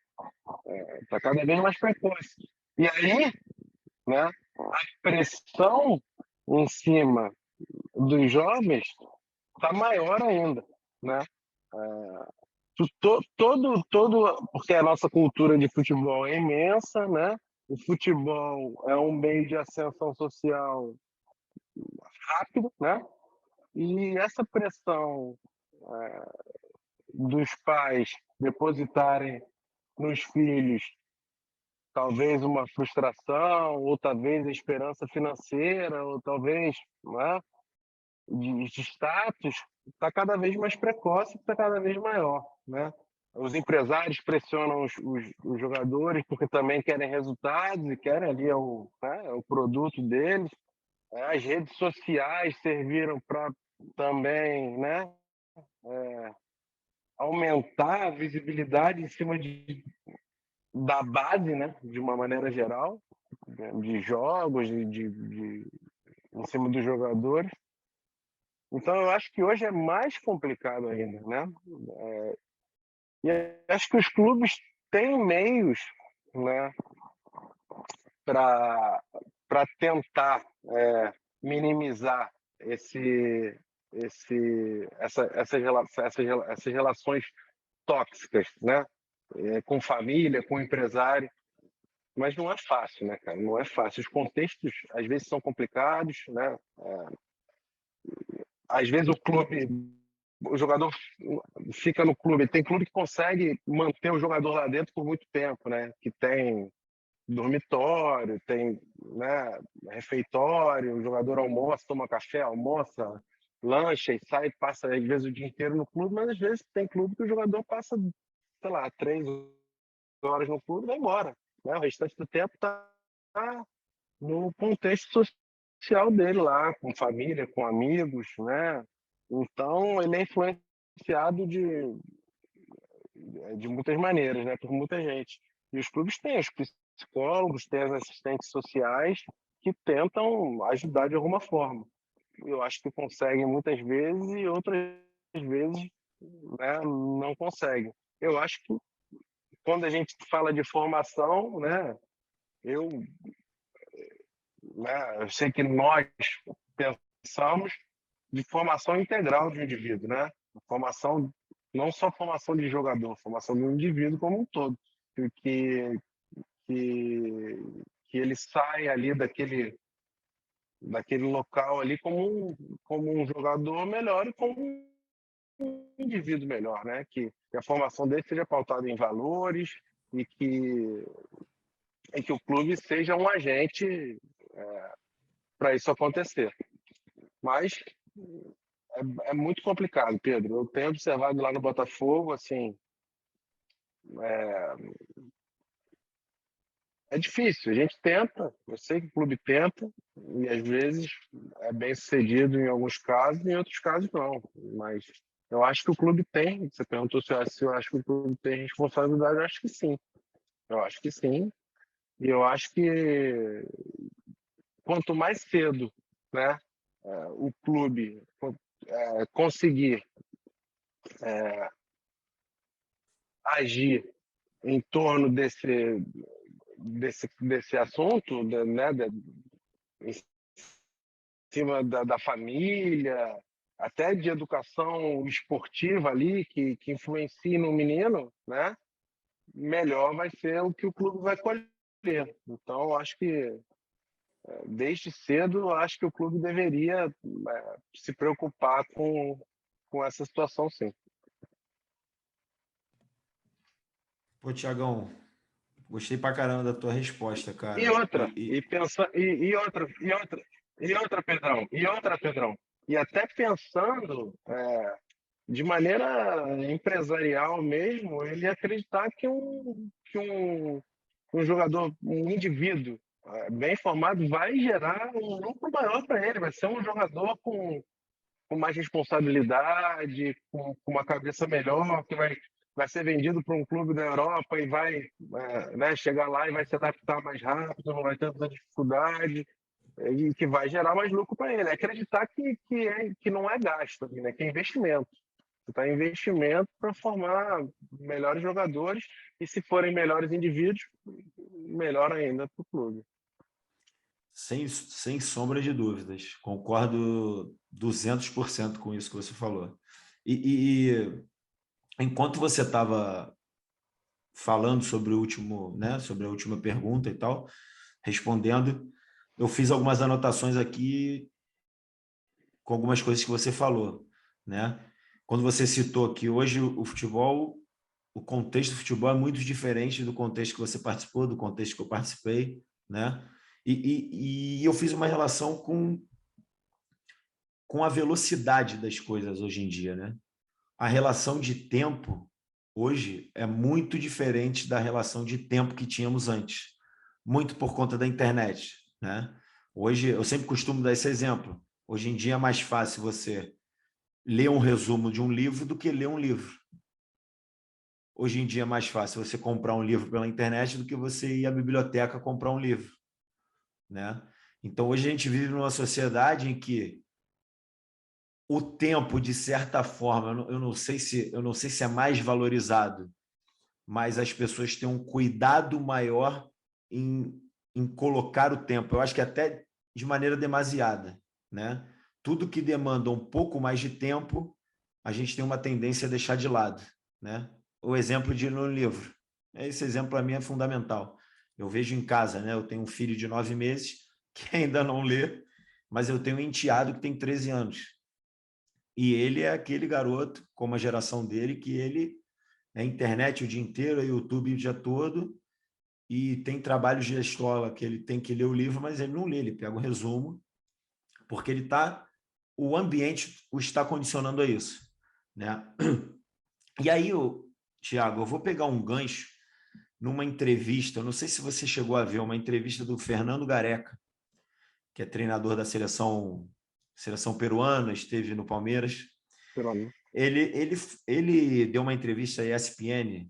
está cada vez mais precoce. E aí, né, a pressão em cima dos jovens está maior ainda, né? Porque a nossa cultura de futebol é imensa, né? O futebol é um meio de ascensão social rápido, né? E essa pressão dos pais depositarem nos filhos talvez uma frustração, ou talvez a esperança financeira, ou talvez, né, de status, está cada vez mais precoce, está cada vez maior, né? Os empresários pressionam os jogadores porque também querem resultados e querem ali o produto deles. As redes sociais serviram para também, né, aumentar a visibilidade em cima da base, né, de uma maneira geral, de jogos, em cima dos jogadores. Então, eu acho que hoje é mais complicado ainda, né? E acho que os clubes têm meios, né, para tentar minimizar essas relações tóxicas, né? Com família, com empresário. Mas não é fácil, né, cara? Não é fácil. Os contextos, às vezes, são complicados, né? Às vezes o jogador fica no clube. Tem clube que consegue manter o jogador lá dentro por muito tempo, né? Que tem dormitório, tem, né, refeitório, o jogador almoça, toma café, almoça, lancha e sai, passa às vezes o dia inteiro no clube, mas às vezes tem clube que o jogador passa, sei lá, 3 horas no clube e vai embora, né? O restante do tempo está no contexto social dele lá, com família, com amigos, né? Então ele é influenciado de muitas maneiras, né? Por muita gente. E os clubes têm os psicólogos, têm as assistentes sociais que tentam ajudar de alguma forma. Eu acho que conseguem muitas vezes e outras vezes, né, não conseguem. Eu acho que quando a gente fala de formação, né, eu, eu sei que nós pensamos de formação integral de um indivíduo, né? Formação, não só formação de jogador, formação de um indivíduo como um todo, que que ele sai ali daquele local ali como um jogador melhor e como um indivíduo melhor, né? Que a formação dele seja pautada em valores e que o clube seja um agente para isso acontecer. Mas é muito complicado, Pedro. Eu tenho observado lá no Botafogo, assim, é difícil. A gente tenta, eu sei que o clube tenta, e às vezes é bem sucedido em alguns casos, em outros casos não. Mas eu acho que o clube tem. Você perguntou se eu acho que o clube tem responsabilidade, eu acho que sim. Eu acho que sim. E eu acho que quanto mais cedo, né, o clube conseguir agir em torno desse assunto, né, em cima da família, até de educação esportiva ali, que influencia no menino, né, melhor vai ser o que o clube vai colher. Então, acho que desde cedo, acho que o clube deveria se preocupar com essa situação, sim. Pô, Tiagão, gostei pra caramba da tua resposta, E cara. outra, Pedrão, e até pensando de maneira empresarial mesmo, ele acreditar que um jogador, um indivíduo bem formado vai gerar um lucro maior para ele, vai ser um jogador com mais responsabilidade, com uma cabeça melhor, que vai ser vendido para um clube da Europa e vai né, chegar lá e vai se adaptar mais rápido, não vai ter tanta dificuldade, e que vai gerar mais lucro para ele. É acreditar que não é gasto, né, que é investimento. Você está em investimento para formar melhores jogadores e, se forem melhores indivíduos, melhor ainda para o clube. Sem sombra de dúvidas. Concordo 200% com isso que você falou. E enquanto você estava falando sobre o último, né, sobre a última pergunta e tal, respondendo, eu fiz algumas anotações aqui com algumas coisas que você falou, né? Quando você citou que hoje o futebol, o contexto do futebol é muito diferente do contexto que você participou, do contexto que eu participei, né? E eu fiz uma relação com a velocidade das coisas hoje em dia, né? A relação de tempo hoje é muito diferente da relação de tempo que tínhamos antes, muito por conta da internet, né? Hoje, eu sempre costumo dar esse exemplo. Hoje em dia é mais fácil você ler um resumo de um livro do que ler um livro. Hoje em dia é mais fácil você comprar um livro pela internet do que você ir à biblioteca comprar um livro, né? Então, hoje a gente vive numa sociedade em que o tempo, de certa forma, eu não sei se é mais valorizado, mas as pessoas têm um cuidado maior em colocar o tempo. Eu acho que até de maneira demasiada, né? Tudo que demanda um pouco mais de tempo, a gente tem uma tendência a deixar de lado, né? O exemplo de ir no livro. Esse exemplo para mim é fundamental. Eu vejo em casa, né? Eu tenho um filho de 9 meses que ainda não lê, mas eu tenho um enteado que tem 13 anos. E ele é aquele garoto, como a geração dele, que ele é internet o dia inteiro, é YouTube o dia todo, e tem trabalhos de escola que ele tem que ler o livro, mas ele não lê, ele pega o resumo, porque o ambiente o está condicionando a isso, né? E aí, Tiago, eu vou pegar um gancho numa entrevista, eu não sei se você chegou a ver, uma entrevista do Fernando Gareca, que é treinador da seleção peruana, esteve no Palmeiras. Pelo menos. Ele deu uma entrevista à ESPN,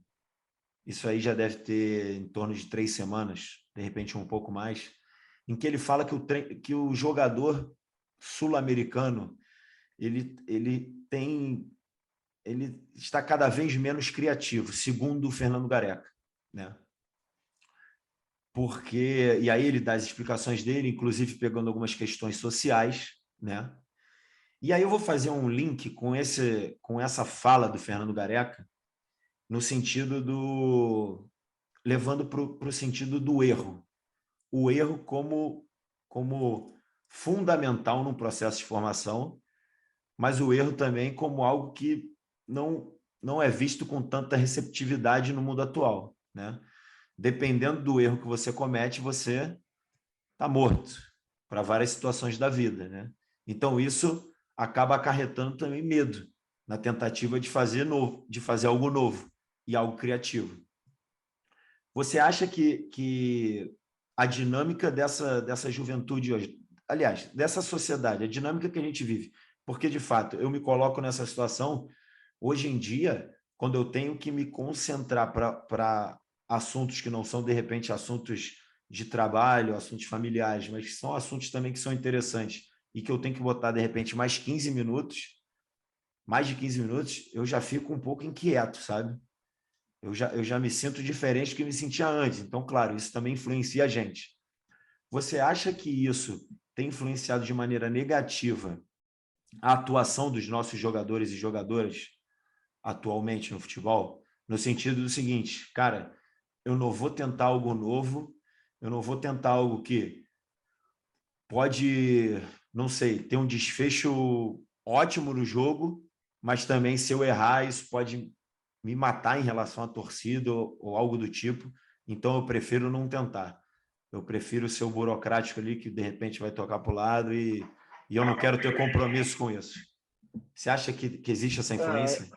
isso aí já deve ter em torno de 3 semanas, de repente um pouco mais, em que ele fala que o jogador sul-americano ele está cada vez menos criativo, segundo o Fernando Gareca, né? Porque, e aí ele dá as explicações dele, inclusive pegando algumas questões sociais, né? E aí eu vou fazer um link com essa fala do Fernando Gareca, no sentido levando para o sentido do erro. O erro como fundamental num processo de formação, mas o erro também como algo que não é visto com tanta receptividade no mundo atual, né? Dependendo do erro que você comete, você está morto para várias situações da vida, né? Então isso acaba acarretando também medo na tentativa de fazer algo novo e algo criativo. Você acha que a dinâmica dessa juventude hoje, aliás, dessa sociedade, a dinâmica que a gente vive, porque, de fato, eu me coloco nessa situação, hoje em dia, quando eu tenho que me concentrar para assuntos que não são, de repente, assuntos de trabalho, assuntos familiares, mas que são assuntos também que são interessantes e que eu tenho que botar, de repente, mais de 15 minutos, eu já fico um pouco inquieto, sabe? Eu já me sinto diferente do que me sentia antes. Então, claro, isso também influencia a gente. Você acha que isso tem influenciado de maneira negativa a atuação dos nossos jogadores e jogadoras atualmente no futebol? No sentido do seguinte, cara, eu não vou tentar algo novo, eu não vou tentar algo que pode, não sei, ter um desfecho ótimo no jogo, mas também se eu errar, isso pode me matar em relação à torcida ou algo do tipo. Então eu prefiro não tentar. Eu prefiro ser o burocrático ali que de repente vai tocar para o lado e eu não quero ter compromisso com isso. Você acha que existe essa influência?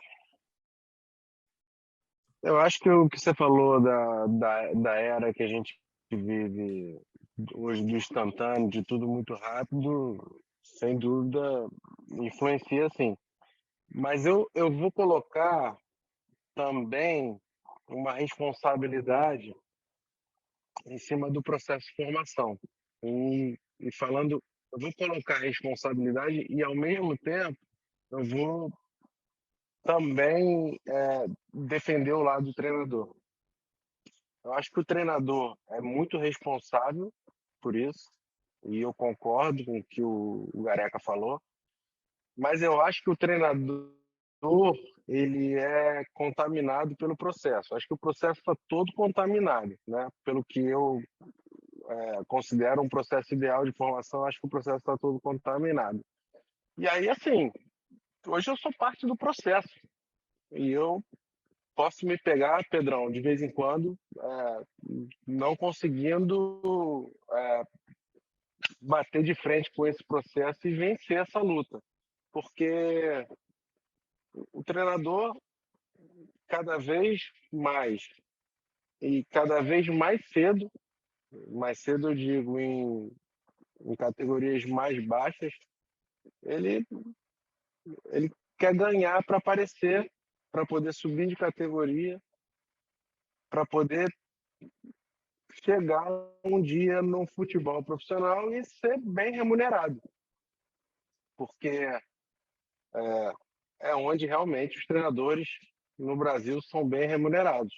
Eu acho que o que você falou da era que a gente vive hoje, do instantâneo, de tudo muito rápido, sem dúvida influencia, sim. Mas eu vou colocar também uma responsabilidade em cima do processo de formação. E falando, eu vou colocar responsabilidade e, ao mesmo tempo, eu vou também defender o lado do treinador. Eu acho que o treinador é muito responsável por isso, e eu concordo com o que o Gareca falou, mas eu acho que o treinador ele é contaminado pelo processo. Acho que o processo está todo contaminado, né? Pelo que eu considero um processo ideal de formação, acho que o processo está todo contaminado. E aí, assim, hoje eu sou parte do processo. E eu posso me pegar, Pedrão, de vez em quando, não conseguindo bater de frente com esse processo e vencer essa luta. Porque o treinador, cada vez mais, e cada vez mais cedo eu digo em categorias mais baixas, ele quer ganhar para aparecer, para poder subir de categoria, para poder chegar um dia no futebol profissional e ser bem remunerado, porque é onde realmente os treinadores no Brasil são bem remunerados,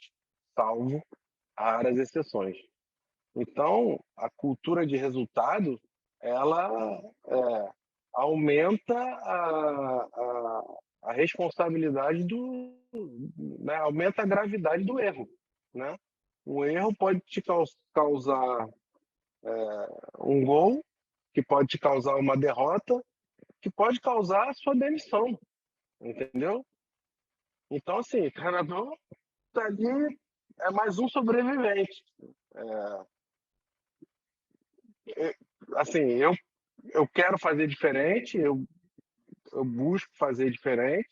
salvo raras exceções. Então, a cultura de resultado, ela aumenta a responsabilidade né, aumenta a gravidade do erro, né? O erro pode te causar um gol, que pode te causar uma derrota, que pode causar a sua demissão, entendeu? Então, assim, o treinador tá ali, é mais um sobrevivente. Assim, eu quero fazer diferente, eu busco fazer diferente,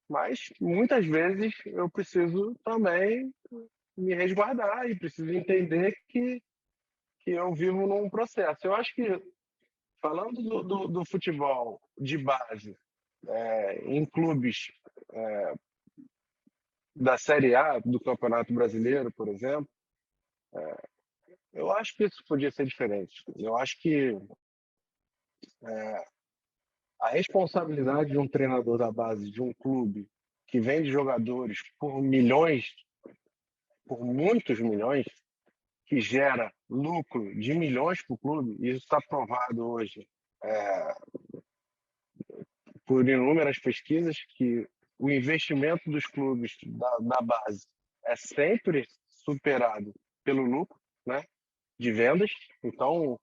mas muitas vezes eu preciso também me resguardar e preciso entender que eu vivo num processo. Eu acho que, falando do futebol de base, em clubes da Série A do Campeonato Brasileiro, por exemplo, eu acho que isso podia ser diferente. Eu acho que a responsabilidade de um treinador da base de um clube que vende jogadores por milhões, por muitos milhões, que gera lucro de milhões para o clube, e isso está provado hoje por inúmeras pesquisas, que o investimento dos clubes da base é sempre superado pelo lucro, né, de vendas. Então,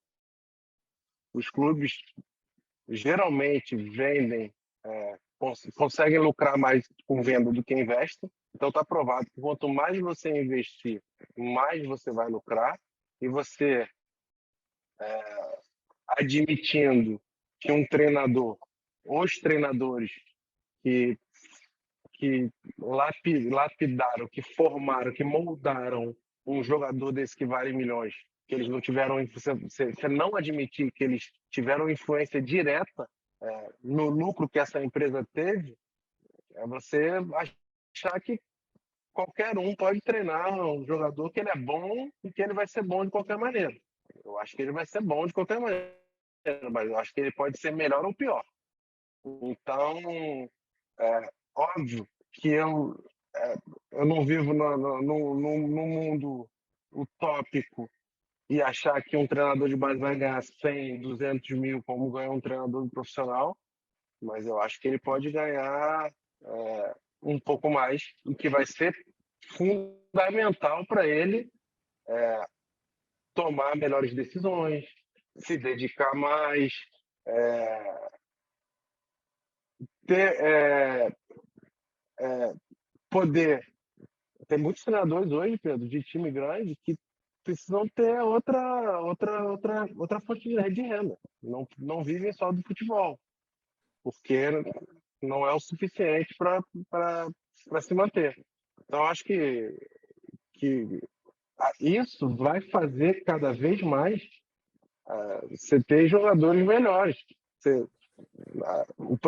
os clubes geralmente vendem, conseguem lucrar mais com venda do que investem. Então, está provado que quanto mais você investir, mais você vai lucrar. E você admitindo que um treinador, os treinadores que lapidaram, que formaram, que moldaram um jogador desse que vale milhões, que eles não tiveram, você não admitir que eles tiveram influência direta no lucro que essa empresa teve, é você achar que qualquer um pode treinar um jogador, que ele é bom e que ele vai ser bom de qualquer maneira. Eu acho que ele vai ser bom de qualquer maneira, mas eu acho que ele pode ser melhor ou pior. Então, óbvio que eu não vivo no mundo utópico e achar que um treinador de base vai ganhar 100, 200 mil como ganha um treinador profissional, mas eu acho que ele pode ganhar um pouco mais, o que vai ser fundamental para ele tomar melhores decisões, se dedicar mais, ter, poder. Tem muitos treinadores hoje, Pedro, de time grande, que precisam ter outra fonte de renda. Não vivem só do futebol, porque não é o suficiente para se manter. Então, acho que isso vai fazer cada vez mais você ter jogadores melhores.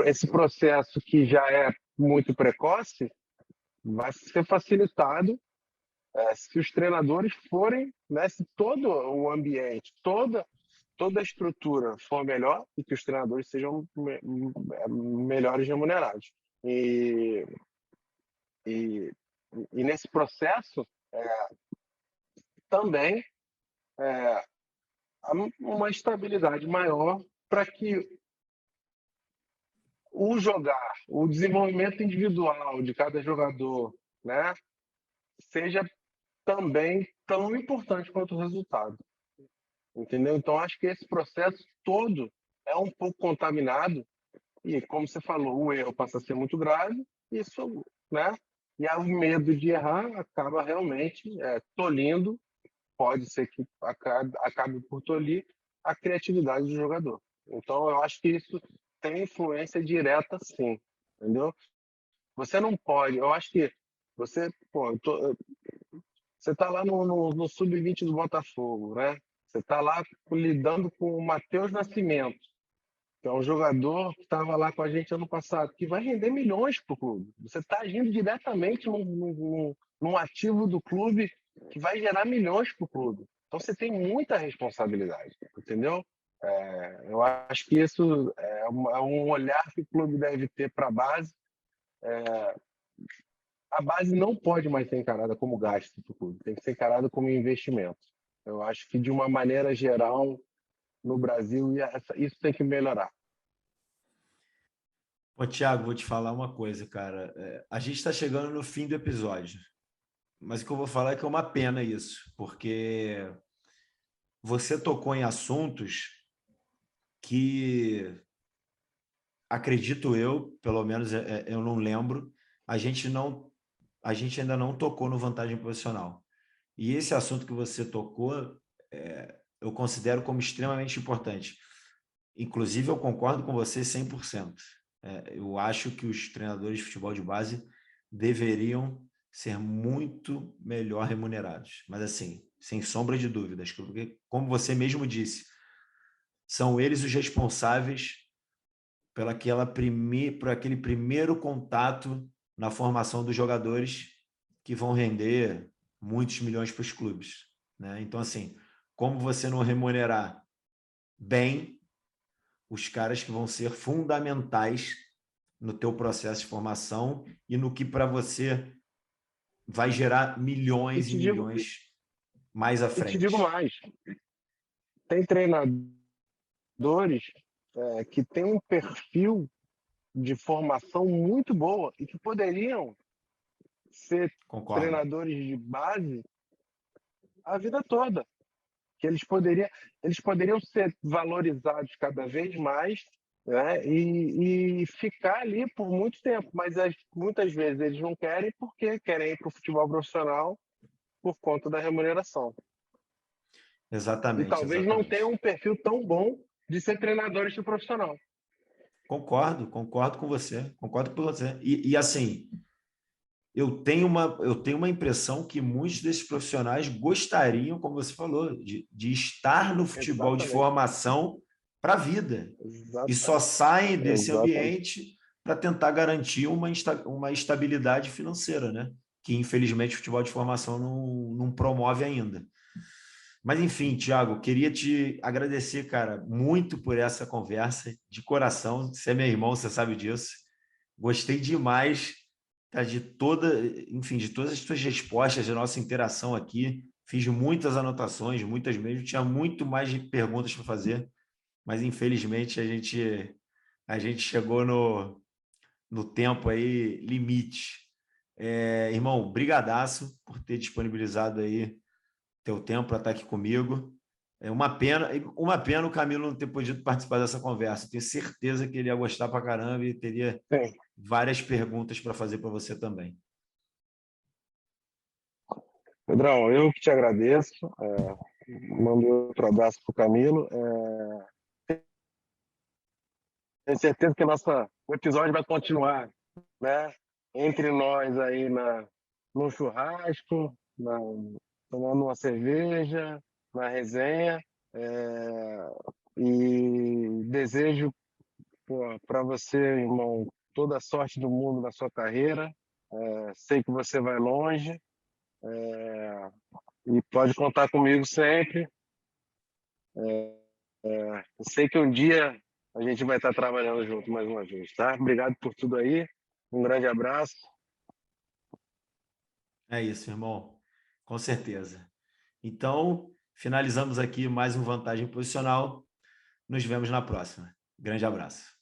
Esse processo que já é muito precoce vai ser facilitado se os treinadores forem, né, se todo o ambiente, toda a estrutura for melhor e que os treinadores sejam melhores remunerados. E nesse processo também há uma estabilidade maior para que o desenvolvimento individual de cada jogador, né, seja também tão importante quanto o resultado. Entendeu? Então, acho que esse processo todo é um pouco contaminado e como você falou, o erro passa a ser muito grave, isso, né? E aí o medo de errar acaba realmente tolhindo, pode ser que acabe por tolir a criatividade do jogador. Então, eu acho que isso tem influência direta, sim, entendeu? Você não pode, eu acho que você, pô, você está lá no sub-20 do Botafogo, né? Você está lá lidando com o Matheus Nascimento, que é um jogador que estava lá com a gente ano passado, que vai render milhões para o clube. Você está agindo diretamente num ativo do clube que vai gerar milhões para o clube. Então você tem muita responsabilidade, entendeu? Eu acho que isso é um olhar que o clube deve ter para a base. A base não pode mais ser encarada como gasto para o clube, tem que ser encarada como investimento. Eu acho que, de uma maneira geral, no Brasil, isso tem que melhorar. Ô, Thiago, vou te falar uma coisa, cara. A gente está chegando no fim do episódio, mas o que eu vou falar é que é uma pena isso, porque você tocou em assuntos que, acredito eu, pelo menos eu não lembro, a gente ainda não tocou no vantagem profissional. E esse assunto que você tocou, eu considero como extremamente importante. Inclusive, eu concordo com você 100%. Eu acho que os treinadores de futebol de base deveriam ser muito melhor remunerados. Mas, assim, sem sombra de dúvidas, porque, como você mesmo disse, são eles os responsáveis por aquele primeiro contato na formação dos jogadores que vão render muitos milhões para os clubes, né? Então, assim, como você não remunerar bem os caras que vão ser fundamentais no teu processo de formação e no que para você vai gerar E milhões e te digo, milhões mais à e te digo frente. mais, tem treinadores que têm um perfil de formação muito boa e que poderiam ser Concordo. treinadores de base a vida toda. Que eles poderiam ser valorizados cada vez mais, né? E ficar ali por muito tempo, mas muitas vezes eles não querem porque querem ir para o futebol profissional por conta da remuneração. E Exatamente, talvez não exatamente. tenham um perfil tão bom de ser treinadores de profissional. Concordo com você, concordo com você. E assim, eu tenho uma impressão que muitos desses profissionais gostariam, como você falou, de estar no futebol de Exatamente. formação para a vida. E só Exatamente. saem desse Exatamente. ambiente para tentar garantir uma estabilidade financeira, né? Que infelizmente o futebol de formação não promove ainda. Mas enfim, Thiago, queria te agradecer, cara, muito por essa conversa, de coração. Você é meu irmão, você sabe disso. Gostei demais, tá, enfim, de todas as tuas respostas, da nossa interação aqui. Fiz muitas anotações, muitas mesmo. Tinha muito mais de perguntas para fazer, mas infelizmente a gente chegou no tempo aí limite. Irmão, brigadaço por ter disponibilizado aí teu tempo para estar aqui comigo. É uma pena o Camilo não ter podido participar dessa conversa. Tenho certeza que ele ia gostar pra caramba e teria Sim. várias perguntas para fazer para você também. Pedrão, eu que te agradeço. Mando outro abraço para o Camilo. Tenho certeza que o episódio vai continuar, né? Entre nós aí no churrasco, tomando uma cerveja, na resenha. E desejo para você, irmão, toda a sorte do mundo na sua carreira. Sei que você vai longe e pode contar comigo sempre. Eu sei que um dia a gente vai estar trabalhando junto mais uma vez, tá? Obrigado por tudo aí. Um grande abraço. É isso, irmão. Com certeza. Então, finalizamos aqui mais um Vantagem Posicional. Nos vemos na próxima. Grande abraço.